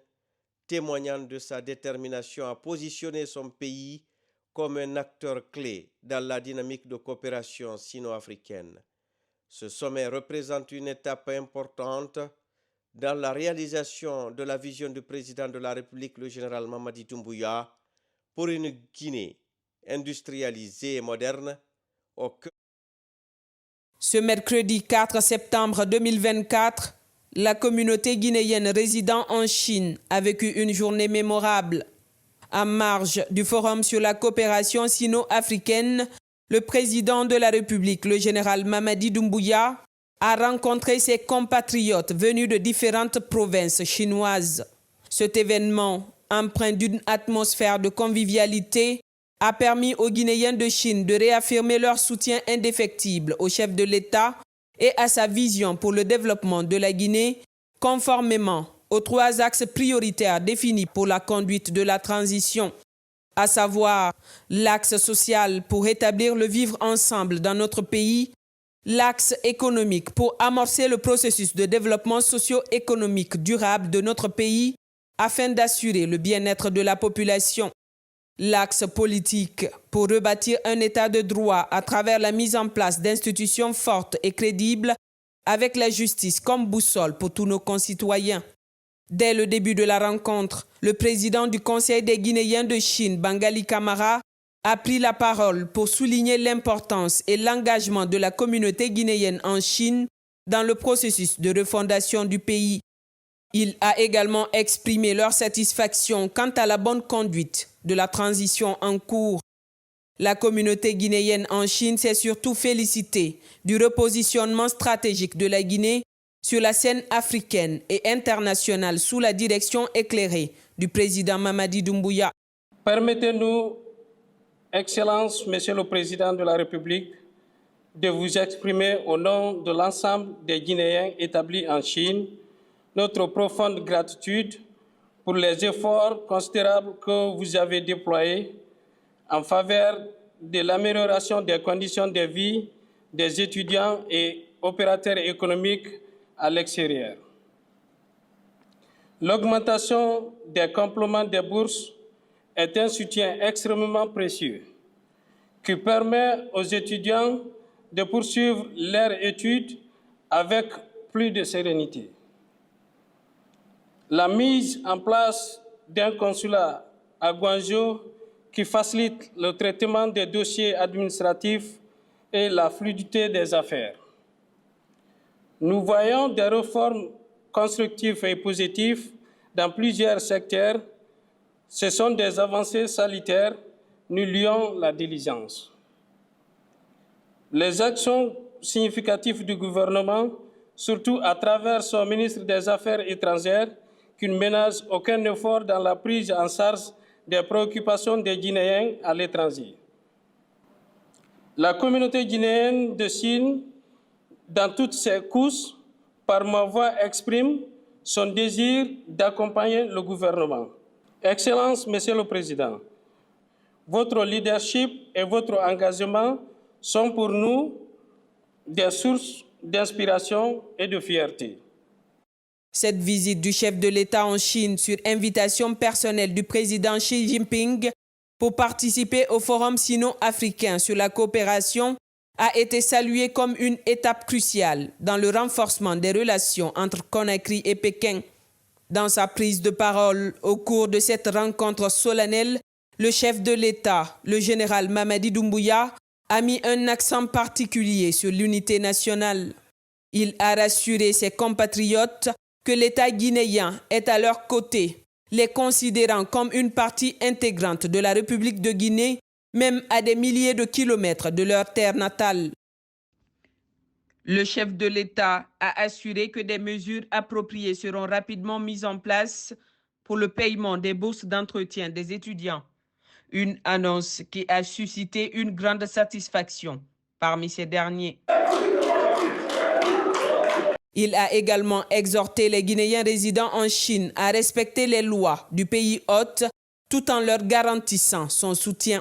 témoignant de sa détermination à positionner son pays comme un acteur clé dans la dynamique de coopération sino-africaine. Ce sommet représente une étape importante dans la réalisation de la vision du président de la République, le général Mamadi Doumbouya, pour une Guinée industrialisée et moderne. Ce mercredi 4 septembre 2024, la communauté guinéenne résidant en Chine a vécu une journée mémorable. En marge du Forum sur la coopération sino-africaine, le président de la République, le général Mamadi Doumbouya, a rencontré ses compatriotes venus de différentes provinces chinoises. Cet événement, empreint d'une atmosphère de convivialité, a permis aux Guinéens de Chine de réaffirmer leur soutien indéfectible au chef de l'État et à sa vision pour le développement de la Guinée, conformément aux 3 axes prioritaires définis pour la conduite de la transition, à savoir l'axe social pour établir le vivre ensemble dans notre pays, l'axe économique pour amorcer le processus de développement socio-économique durable de notre pays afin d'assurer le bien-être de la population, l'axe politique pour rebâtir un état de droit à travers la mise en place d'institutions fortes et crédibles avec la justice comme boussole pour tous nos concitoyens. Dès le début de la rencontre, le président du Conseil des Guinéens de Chine, Bangali Camara, a pris la parole pour souligner l'importance et l'engagement de la communauté guinéenne en Chine dans le processus de refondation du pays. Il a également exprimé leur satisfaction quant à la bonne conduite de la transition en cours. La communauté guinéenne en Chine s'est surtout félicitée du repositionnement stratégique de la Guinée sur la scène africaine et internationale sous la direction éclairée du président Mamadi Doumbouya. Permettez-nous, Excellence, Monsieur le Président de la République, de vous exprimer au nom de l'ensemble des Guinéens établis en Chine notre profonde gratitude pour les efforts considérables que vous avez déployés en faveur de l'amélioration des conditions de vie des étudiants et opérateurs économiques à l'extérieur. L'augmentation des compléments des bourses est un soutien extrêmement précieux qui permet aux étudiants de poursuivre leurs études avec plus de sérénité. La mise en place d'un consulat à Guangzhou qui facilite le traitement des dossiers administratifs et la fluidité des affaires. Nous voyons des réformes constructives et positives dans plusieurs secteurs. Ce sont des avancées salutaires, nous lions la diligence. Les actions significatives du gouvernement, surtout à travers son ministre des Affaires étrangères, qui ne ménage aucun effort dans la prise en charge des préoccupations des Guinéens à l'étranger. La communauté guinéenne de Chine, dans toutes ses couches, par ma voix, exprime son désir d'accompagner le gouvernement. Excellence, Monsieur le Président, votre leadership et votre engagement sont pour nous des sources d'inspiration et de fierté. Cette visite du chef de l'État en Chine sur invitation personnelle du président Xi Jinping pour participer au Forum sino-africain sur la coopération a été saluée comme une étape cruciale dans le renforcement des relations entre Conakry et Pékin. Dans sa prise de parole au cours de cette rencontre solennelle, le chef de l'État, le général Mamadi Doumbouya, a mis un accent particulier sur l'unité nationale. Il a rassuré ses compatriotes que l'État guinéen est à leur côté, les considérant comme une partie intégrante de la République de Guinée, même à des milliers de kilomètres de leur terre natale. Le chef de l'État a assuré que des mesures appropriées seront rapidement mises en place pour le paiement des bourses d'entretien des étudiants. Une annonce qui a suscité une grande satisfaction parmi ces derniers. Il a également exhorté les Guinéens résidant en Chine à respecter les lois du pays hôte tout en leur garantissant son soutien.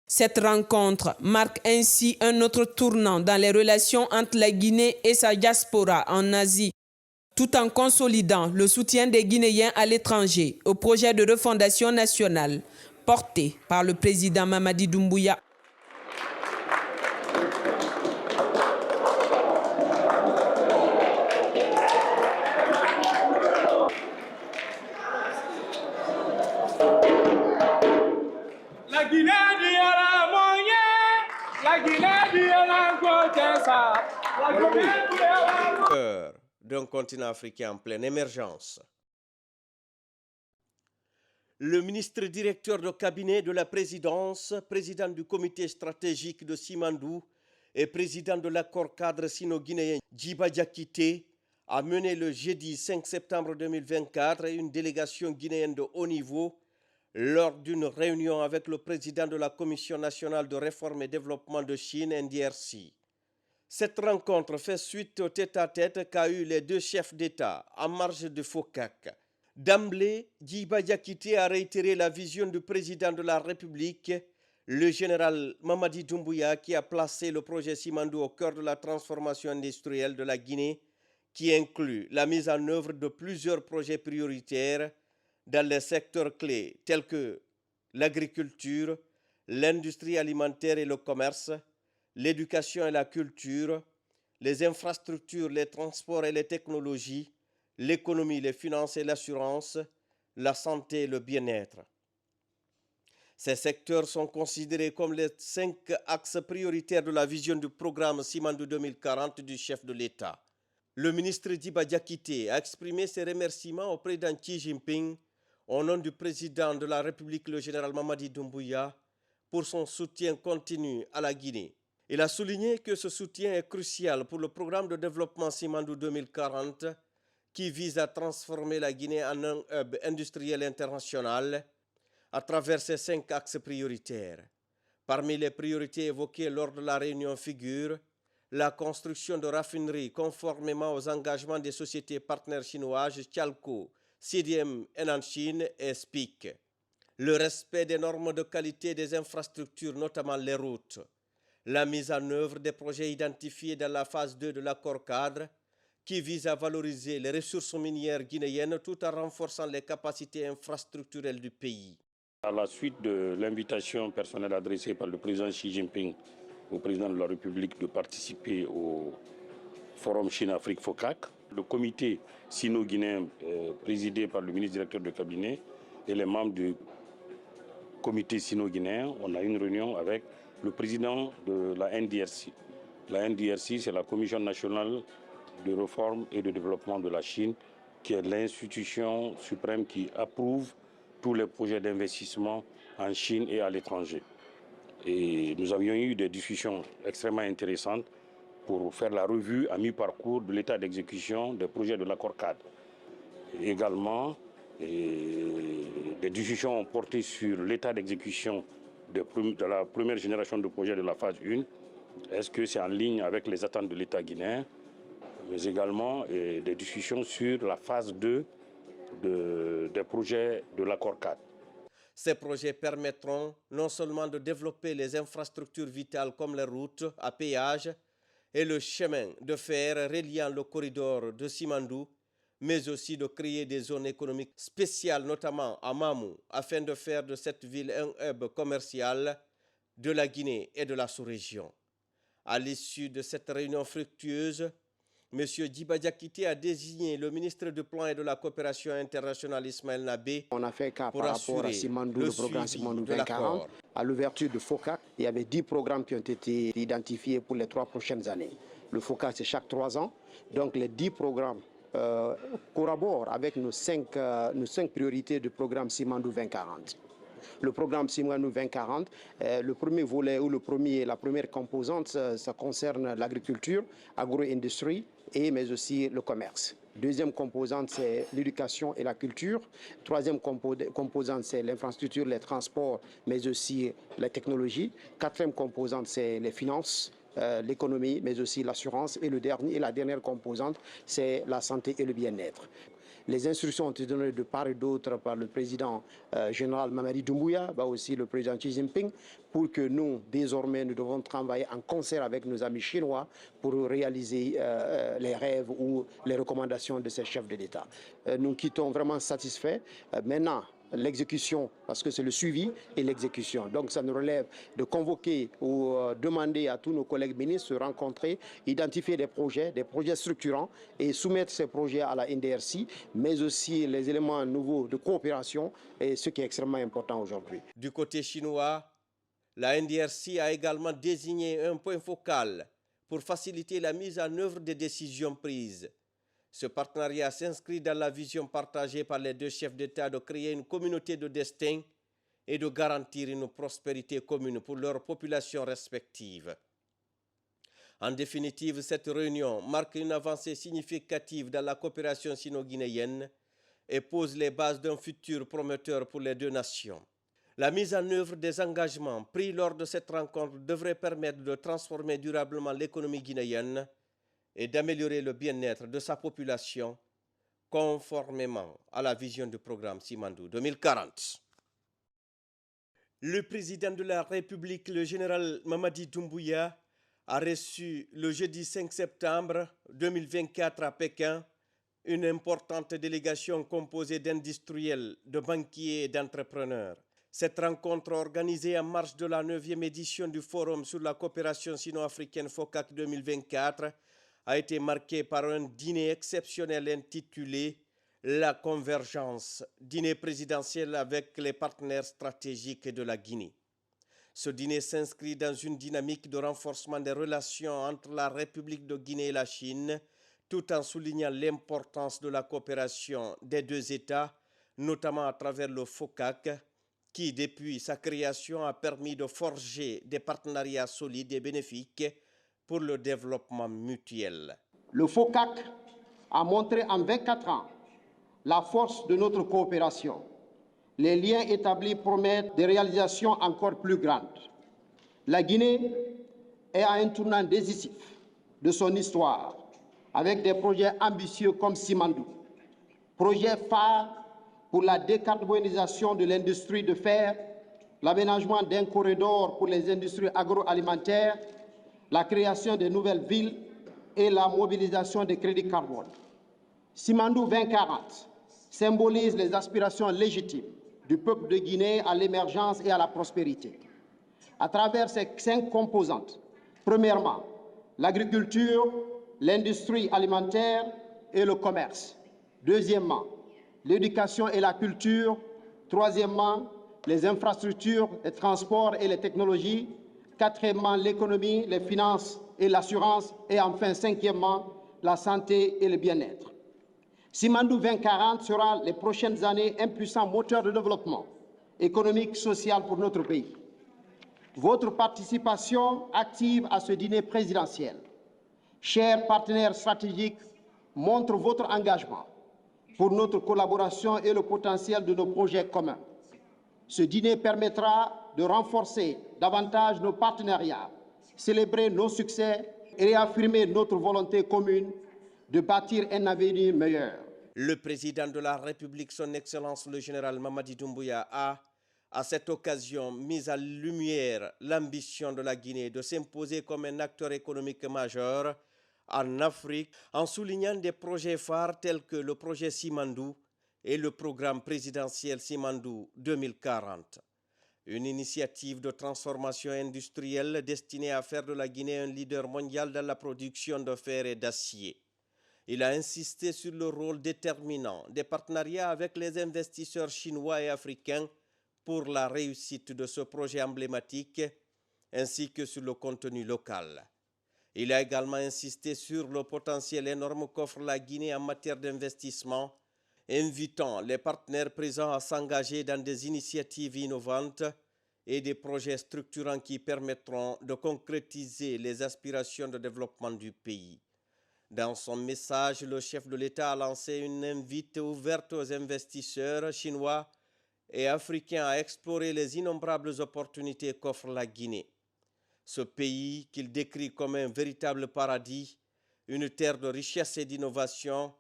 Cette rencontre marque ainsi un autre tournant dans les relations entre la Guinée et sa diaspora en Asie, tout en consolidant le soutien des Guinéens à l'étranger au projet de refondation nationale porté par le président Mamadi Doumbouya. La Guinée d'un continent africain en pleine émergence. Le ministre directeur de cabinet de la présidence, président du comité stratégique de Simandou et président de l'accord cadre sino-guinéen Djiba Diakité a mené le jeudi 5 septembre 2024 une délégation guinéenne de haut niveau lors d'une réunion avec le président de la Commission nationale de réforme et développement de Chine, NDRC. Cette rencontre fait suite au tête-à-tête qu'a eu les deux chefs d'État en marge de FOCAC. D'emblée, Djiba Diakité a réitéré la vision du président de la République, le général Mamadi Doumbouya, qui a placé le projet Simandou au cœur de la transformation industrielle de la Guinée, qui inclut la mise en œuvre de plusieurs projets prioritaires dans les secteurs clés tels que l'agriculture, l'industrie alimentaire et le commerce, l'éducation et la culture, les infrastructures, les transports et les technologies, l'économie, les finances et l'assurance, la santé et le bien-être. Ces secteurs sont considérés comme les 5 axes prioritaires de la vision du programme Simandou 2040 du chef de l'État. Le ministre Djiba Diakité a exprimé ses remerciements au président Xi Jinping au nom du président de la République, le général Mamadi Doumbouya, pour son soutien continu à la Guinée. Il a souligné que ce soutien est crucial pour le programme de développement Simandou 2040 qui vise à transformer la Guinée en un hub industriel international à travers ses 5 axes prioritaires. Parmi les priorités évoquées lors de la réunion figurent la construction de raffineries conformément aux engagements des sociétés partenaires chinoises Chalco, CDM Enanchin et SPIC, le respect des normes de qualité des infrastructures, notamment les routes, la mise en œuvre des projets identifiés dans la phase 2 de l'accord cadre qui vise à valoriser les ressources minières guinéennes tout en renforçant les capacités infrastructurelles du pays. À la suite de l'invitation personnelle adressée par le président Xi Jinping au président de la République de participer au Forum Chine-Afrique FOCAC, le comité sino-guinéen présidé par le ministre directeur de cabinet et les membres du comité sino-guinéen, on a une réunion avec le président de la NDRC. La NDRC, c'est la Commission nationale de réforme et de développement de la Chine, qui est l'institution suprême qui approuve tous les projets d'investissement en Chine et à l'étranger. Et nous avions eu des discussions extrêmement intéressantes pour faire la revue à mi-parcours de l'état d'exécution des projets de l'accord cadre. Et également, des discussions ont porté sur l'état d'exécution de la première génération de projets de la phase 1. Est-ce que c'est en ligne avec les attentes de l'État guinéen? Mais également des discussions sur la phase 2 des projets de l'accord cadre. Ces projets permettront non seulement de développer les infrastructures vitales comme les routes à péage et le chemin de fer reliant le corridor de Simandou, mais aussi de créer des zones économiques spéciales, notamment à Mamou, afin de faire de cette ville un hub commercial de la Guinée et de la sous-région. À l'issue de cette réunion fructueuse, M. Djiba Diakité a désigné le ministre du Plan et de la Coopération internationale Ismaël Nabé. On a fait cas par rapport à Simandou, le programme Simandou 2040. À l'ouverture de FOCAC, il y avait 10 programmes qui ont été identifiés pour les 3 prochaines années. Le FOCAC, c'est chaque 3 ans. Donc les 10 programmes collaborent avec nos 5 priorités du programme Simandou 2040. Le programme Simandou 2040, le premier volet ou la première composante, ça concerne l'agriculture, agro-industrie, mais aussi le commerce. Deuxième composante, c'est l'éducation et la culture. Troisième composante, c'est l'infrastructure, les transports, mais aussi la technologie. Quatrième composante, c'est les finances, l'économie, mais aussi l'assurance. Et la dernière composante, c'est la santé et le bien-être. Les instructions ont été données de part et d'autre par le président général Mamadi Doumbouya, aussi le président Xi Jinping, pour que nous, désormais, nous devons travailler en concert avec nos amis chinois pour réaliser les rêves ou les recommandations de ces chefs de l'État. Nous quittons vraiment satisfaits. Maintenant, l'exécution, parce que c'est le suivi et l'exécution. Donc ça nous relève de convoquer ou demander à tous nos collègues ministres de se rencontrer, identifier des projets structurants et soumettre ces projets à la NDRC, mais aussi les éléments nouveaux de coopération, et ce qui est extrêmement important aujourd'hui. Du côté chinois, la NDRC a également désigné un point focal pour faciliter la mise en œuvre des décisions prises. Ce partenariat s'inscrit dans la vision partagée par les 2 chefs d'État de créer une communauté de destin et de garantir une prospérité commune pour leurs populations respectives. En définitive, cette réunion marque une avancée significative dans la coopération sino-guinéenne et pose les bases d'un futur prometteur pour les 2 nations. La mise en œuvre des engagements pris lors de cette rencontre devrait permettre de transformer durablement l'économie guinéenne et d'améliorer le bien-être de sa population conformément à la vision du programme Simandou 2040. Le président de la République, le général Mamadi Doumbouya, a reçu le jeudi 5 septembre 2024 à Pékin une importante délégation composée d'industriels, de banquiers et d'entrepreneurs. Cette rencontre organisée en marge de la 9e édition du Forum sur la coopération sino-africaine FOCAC 2024 a été marqué par un dîner exceptionnel intitulé « La convergence », dîner présidentiel avec les partenaires stratégiques de la Guinée. Ce dîner s'inscrit dans une dynamique de renforcement des relations entre la République de Guinée et la Chine, tout en soulignant l'importance de la coopération des 2 États, notamment à travers le FOCAC, qui, depuis sa création, a permis de forger des partenariats solides et bénéfiques pour le développement mutuel. Le FOCAC a montré en 24 ans la force de notre coopération. Les liens établis promettent des réalisations encore plus grandes. La Guinée est à un tournant décisif de son histoire, avec des projets ambitieux comme Simandou, projet phare pour la décarbonisation de l'industrie de fer, l'aménagement d'un corridor pour les industries agroalimentaires, la création de nouvelles villes et la mobilisation des crédits carbone. Simandou 2040 symbolise les aspirations légitimes du peuple de Guinée à l'émergence et à la prospérité. À travers ces 5 composantes, premièrement, l'agriculture, l'industrie alimentaire et le commerce. Deuxièmement, l'éducation et la culture. Troisièmement, les infrastructures, les transports et les technologies. Quatrièmement, l'économie, les finances et l'assurance. Et enfin, cinquièmement, la santé et le bien-être. Simandou 2040 sera les prochaines années un puissant moteur de développement économique, social pour notre pays. Votre participation active à ce dîner présidentiel, chers partenaires stratégiques, montre votre engagement pour notre collaboration et le potentiel de nos projets communs. Ce dîner permettra de renforcer davantage nos partenariats, célébrer nos succès et réaffirmer notre volonté commune de bâtir un avenir meilleur. Le président de la République, son Excellence le général Mamadi Doumbouya, a, à cette occasion, mis en lumière l'ambition de la Guinée de s'imposer comme un acteur économique majeur en Afrique, en soulignant des projets phares tels que le projet Simandou et le programme présidentiel Simandou 2040. Une initiative de transformation industrielle destinée à faire de la Guinée un leader mondial dans la production de fer et d'acier. Il a insisté sur le rôle déterminant des partenariats avec les investisseurs chinois et africains pour la réussite de ce projet emblématique, ainsi que sur le contenu local. Il a également insisté sur le potentiel énorme qu'offre la Guinée en matière d'investissement, invitant les partenaires présents à s'engager dans des initiatives innovantes et des projets structurants qui permettront de concrétiser les aspirations de développement du pays. Dans son message, le chef de l'État a lancé une invite ouverte aux investisseurs chinois et africains à explorer les innombrables opportunités qu'offre la Guinée. Ce pays qu'il décrit comme un véritable paradis, une terre de richesse et d'innovation,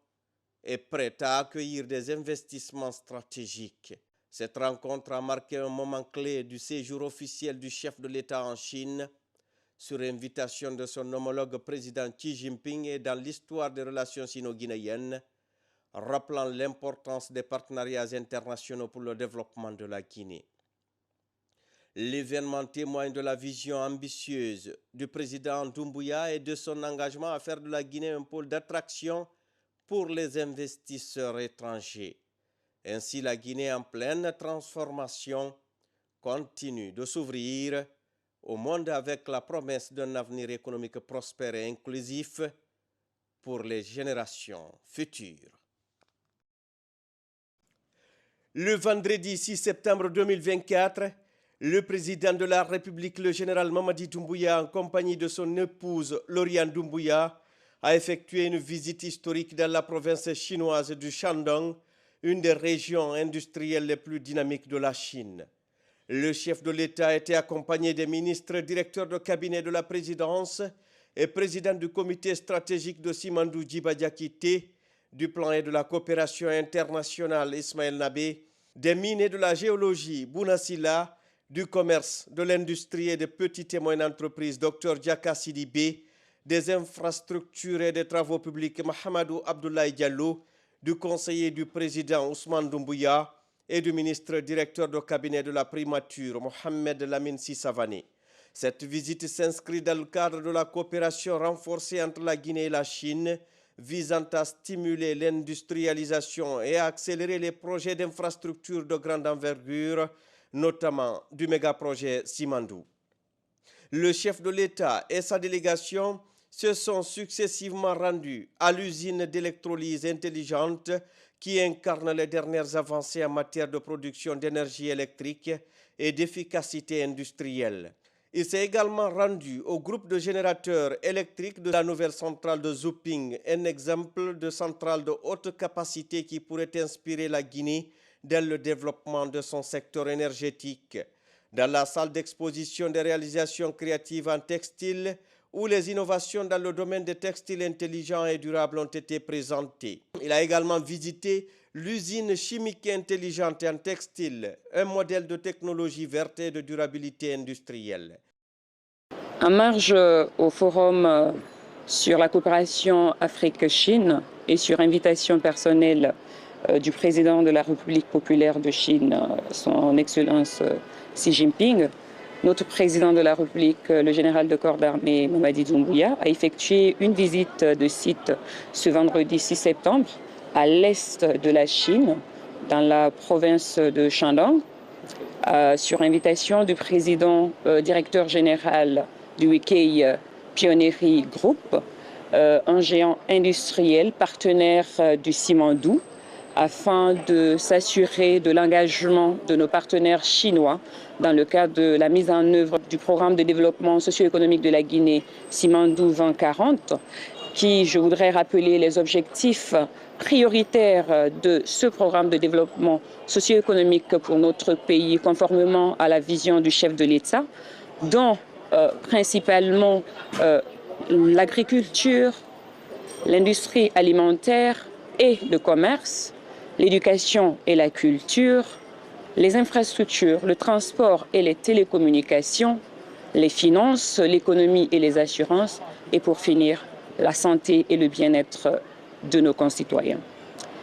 est prêt à accueillir des investissements stratégiques. Cette rencontre a marqué un moment clé du séjour officiel du chef de l'État en Chine, sur invitation de son homologue président Xi Jinping et dans l'histoire des relations sino-guinéennes, rappelant l'importance des partenariats internationaux pour le développement de la Guinée. L'événement témoigne de la vision ambitieuse du président Doumbouya et de son engagement à faire de la Guinée un pôle d'attraction pour les investisseurs étrangers. Ainsi, la Guinée en pleine transformation continue de s'ouvrir au monde avec la promesse d'un avenir économique prospère et inclusif pour les générations futures. Le vendredi 6 septembre 2024, le président de la République, le général Mamadi Doumbouya, en compagnie de son épouse Lauriane Doumbouya, a effectué une visite historique dans la province chinoise du Shandong, une des régions industrielles les plus dynamiques de la Chine. Le chef de l'État était accompagné des ministres, directeurs de cabinet de la présidence et président du comité stratégique de Simandou Djiba Diakité, du plan et de la coopération internationale Ismaël Nabé, des mines et de la géologie Bouna Silla, du commerce, de l'industrie et des petites et moyennes entreprises Dr Diaka Sidibé, des infrastructures et des travaux publics Mahamadou Abdoulaye Diallo, du conseiller du président Ousmane Doumbouya, et du ministre directeur de cabinet de la primature, Mohamed Lamine Sissavani. Cette visite s'inscrit dans le cadre de la coopération renforcée entre la Guinée et la Chine, visant à stimuler l'industrialisation et à accélérer les projets d'infrastructures de grande envergure, notamment du mégaprojet Simandou. Le chef de l'État et sa délégation se sont successivement rendus à l'usine d'électrolyse intelligente qui incarne les dernières avancées en matière de production d'énergie électrique et d'efficacité industrielle. Il s'est également rendu au groupe de générateurs électriques de la nouvelle centrale de Zuping, un exemple de centrale de haute capacité qui pourrait inspirer la Guinée dans le développement de son secteur énergétique. Dans la salle d'exposition des réalisations créatives en textile, où les innovations dans le domaine des textiles intelligents et durables ont été présentées. Il a également visité l'usine chimique intelligente en textile, un modèle de technologie verte et de durabilité industrielle. En marge au forum sur la coopération Afrique-Chine et sur invitation personnelle du président de la République populaire de Chine, son Excellence Xi Jinping, notre président de la République, le général de corps d'armée Mamadi Doumbouya, a effectué une visite de site ce vendredi 6 septembre à l'est de la Chine, dans la province de Shandong, sur invitation du président directeur général du Weikei Pioneering Group, un géant industriel partenaire du Simandou, afin de s'assurer de l'engagement de nos partenaires chinois dans le cadre de la mise en œuvre du programme de développement socio-économique de la Guinée, Simandou 2040, qui, je voudrais rappeler les objectifs prioritaires de ce programme de développement socio-économique pour notre pays, conformément à la vision du chef de l'État, dont principalement l'agriculture, l'industrie alimentaire et le commerce, l'éducation et la culture, les infrastructures, le transport et les télécommunications, les finances, l'économie et les assurances, et pour finir, la santé et le bien-être de nos concitoyens.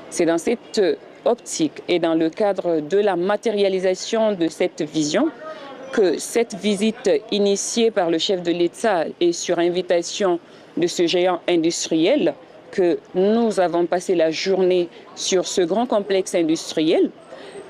C'est dans cette optique et dans le cadre de la matérialisation de cette vision que cette visite initiée par le chef de l'État et sur invitation de ce géant industriel, que nous avons passé la journée sur ce grand complexe industriel.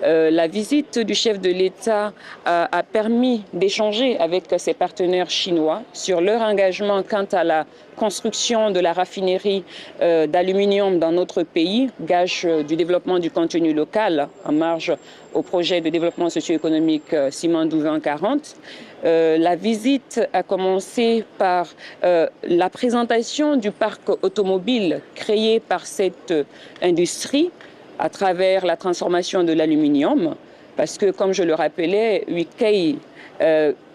La visite du chef de l'État a permis d'échanger avec ses partenaires chinois sur leur engagement quant à la construction de la raffinerie d'aluminium dans notre pays, gage du développement du contenu local en marge au projet de développement socio-économique Simandou 2040. La visite a commencé par la présentation du parc automobile créé par cette industrie à travers la transformation de l'aluminium, parce que, comme je le rappelais, Weikei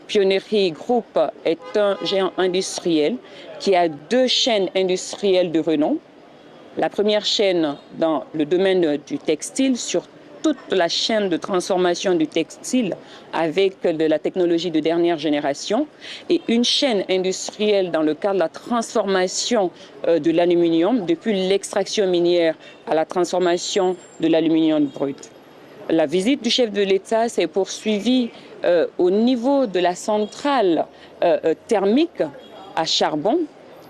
Pioneering Group est un géant industriel qui a 2 chaînes industrielles de renom. La première chaîne dans le domaine du textile, sur toute la chaîne de transformation du textile avec de la technologie de dernière génération, et une chaîne industrielle dans le cadre de la transformation de l'aluminium, depuis l'extraction minière à la transformation de l'aluminium brut. La visite du chef de l'État s'est poursuivie au niveau de la centrale thermique à charbon,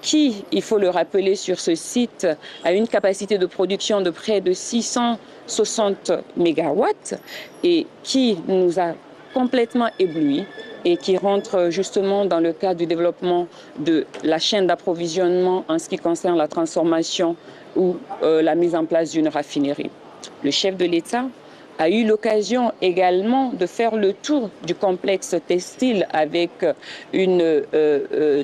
qui, il faut le rappeler sur ce site, a une capacité de production de près de 660 mégawatts et qui nous a complètement éblouis et qui rentre justement dans le cadre du développement de la chaîne d'approvisionnement en ce qui concerne la transformation ou la mise en place d'une raffinerie. Le chef de l'État a eu l'occasion également de faire le tour du complexe textile avec une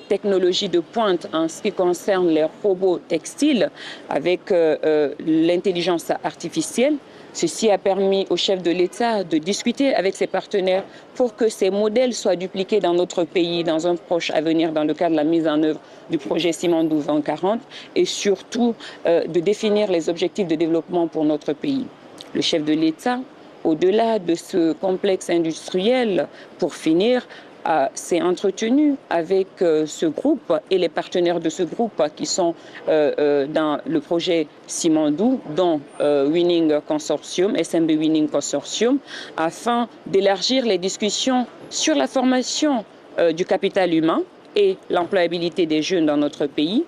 technologie de pointe en ce qui concerne les robots textiles, avec l'intelligence artificielle. Ceci a permis au chef de l'État de discuter avec ses partenaires pour que ces modèles soient dupliqués dans notre pays dans un proche avenir dans le cadre de la mise en œuvre du projet Simandou 2040 et surtout de définir les objectifs de développement pour notre pays. Le chef de l'État, au-delà de ce complexe industriel, pour finir, s'est entretenu avec ce groupe et les partenaires de ce groupe qui sont dans le projet Simandou, dont Winning Consortium, SMB Winning Consortium, afin d'élargir les discussions sur la formation du capital humain et l'employabilité des jeunes dans notre pays,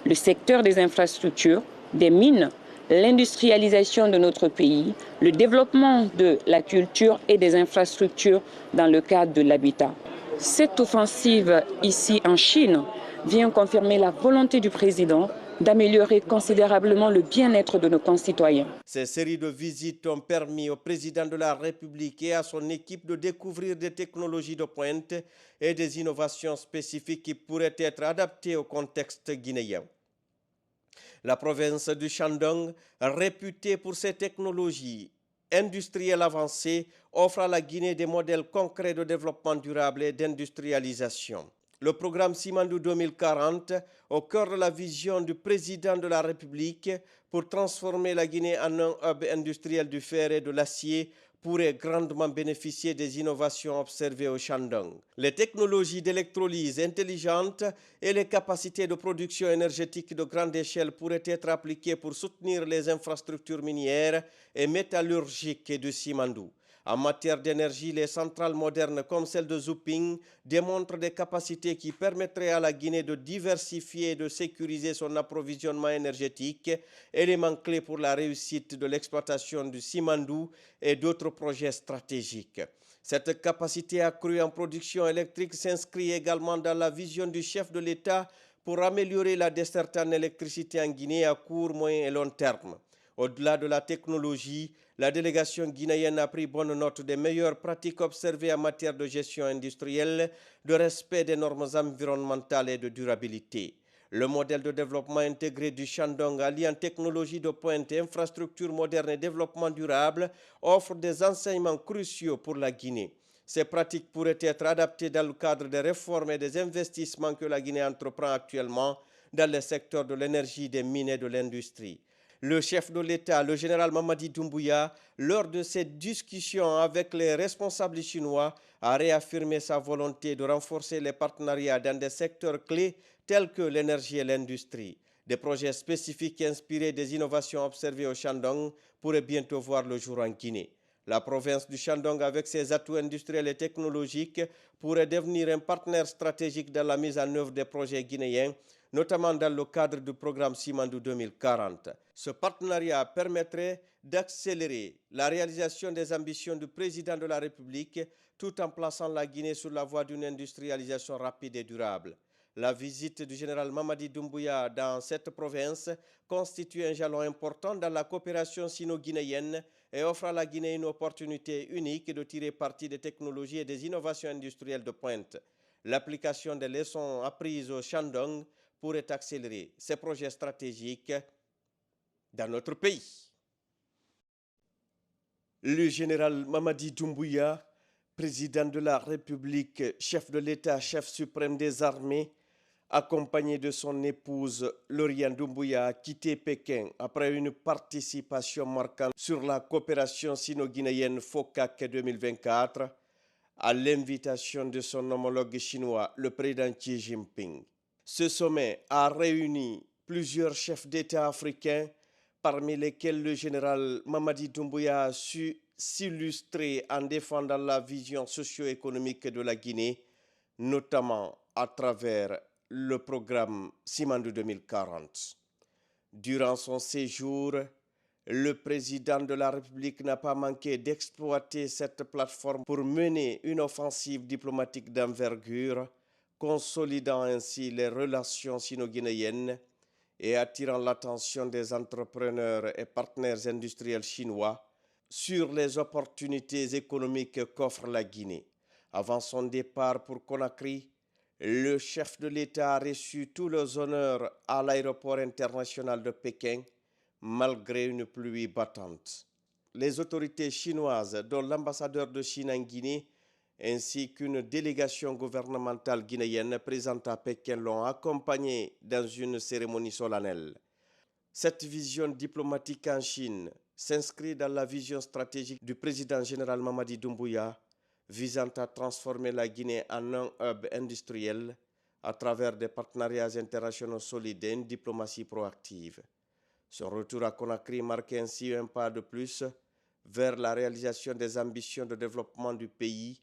le secteur des infrastructures, des mines, l'industrialisation de notre pays, le développement de la culture et des infrastructures dans le cadre de l'habitat. Cette offensive ici en Chine vient confirmer la volonté du président d'améliorer considérablement le bien-être de nos concitoyens. Ces séries de visites ont permis au président de la République et à son équipe de découvrir des technologies de pointe et des innovations spécifiques qui pourraient être adaptées au contexte guinéen. La province du Shandong, réputée pour ses technologies industrielles avancées, offre à la Guinée des modèles concrets de développement durable et d'industrialisation. Le programme Simandou 2040, au cœur de la vision du président de la République pour transformer la Guinée en un hub industriel du fer et de l'acier, pourrait grandement bénéficier des innovations observées au Shandong. Les technologies d'électrolyse intelligentes et les capacités de production énergétique de grande échelle pourraient être appliquées pour soutenir les infrastructures minières et métallurgiques de Simandou. En matière d'énergie, les centrales modernes comme celle de Zuping démontrent des capacités qui permettraient à la Guinée de diversifier et de sécuriser son approvisionnement énergétique, élément clé pour la réussite de l'exploitation du Simandou et d'autres projets stratégiques. Cette capacité accrue en production électrique s'inscrit également dans la vision du chef de l'État pour améliorer la desserte en électricité en Guinée à court, moyen et long terme. Au-delà de la technologie, la délégation guinéenne a pris bonne note des meilleures pratiques observées en matière de gestion industrielle, de respect des normes environnementales et de durabilité. Le modèle de développement intégré du Shandong, alliant technologie de pointe, infrastructures modernes et développement durable, offre des enseignements cruciaux pour la Guinée. Ces pratiques pourraient être adaptées dans le cadre des réformes et des investissements que la Guinée entreprend actuellement dans les secteurs de l'énergie, des mines et de l'industrie. Le chef de l'État, le général Mamadi Doumbouya, lors de cette discussion avec les responsables chinois, a réaffirmé sa volonté de renforcer les partenariats dans des secteurs clés tels que l'énergie et l'industrie. Des projets spécifiques inspirés des innovations observées au Shandong pourraient bientôt voir le jour en Guinée. La province du Shandong, avec ses atouts industriels et technologiques, pourrait devenir un partenaire stratégique dans la mise en œuvre des projets guinéens, notamment dans le cadre du programme Simandou 2040. Ce partenariat permettrait d'accélérer la réalisation des ambitions du président de la République tout en plaçant la Guinée sur la voie d'une industrialisation rapide et durable. La visite du général Mamadi Doumbouya dans cette province constitue un jalon important dans la coopération sino-guinéenne et offre à la Guinée une opportunité unique de tirer parti des technologies et des innovations industrielles de pointe. L'application des leçons apprises au Shandong pourrait accélérer ces projets stratégiques dans notre pays. Le général Mamadi Doumbouya, président de la République, chef de l'État, chef suprême des armées, accompagné de son épouse Lauriane Doumbouya, a quitté Pékin après une participation marquante sur la coopération sino-guinéenne FOCAC 2024 à l'invitation de son homologue chinois, le président Xi Jinping. Ce sommet a réuni plusieurs chefs d'État africains, parmi lesquels le général Mamadi Doumbouya a su s'illustrer en défendant la vision socio-économique de la Guinée, notamment à travers le programme Simandou 2040. Durant son séjour, le président de la République n'a pas manqué d'exploiter cette plateforme pour mener une offensive diplomatique d'envergure, consolidant ainsi les relations sino-guinéennes et attirant l'attention des entrepreneurs et partenaires industriels chinois sur les opportunités économiques qu'offre la Guinée. Avant son départ pour Conakry, le chef de l'État a reçu tous les honneurs à l'aéroport international de Pékin, malgré une pluie battante. Les autorités chinoises, dont l'ambassadeur de Chine en Guinée, ainsi qu'une délégation gouvernementale guinéenne présente à Pékin l'ont accompagné dans une cérémonie solennelle. Cette vision diplomatique en Chine s'inscrit dans la vision stratégique du président général Mamadi Doumbouya, visant à transformer la Guinée en un hub industriel à travers des partenariats internationaux solides et une diplomatie proactive. Son retour à Conakry marque ainsi un pas de plus vers la réalisation des ambitions de développement du pays,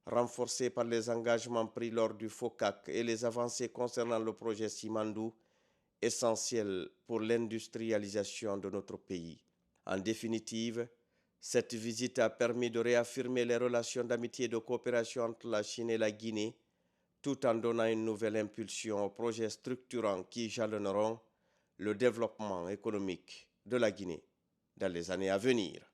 renforcées par les engagements pris lors du FOCAC et les avancées concernant le projet Simandou, essentiel pour l'industrialisation de notre pays. En définitive, cette visite a permis de réaffirmer les relations d'amitié et de coopération entre la Chine et la Guinée, tout en donnant une nouvelle impulsion aux projets structurants qui jalonneront le développement économique de la Guinée dans les années à venir.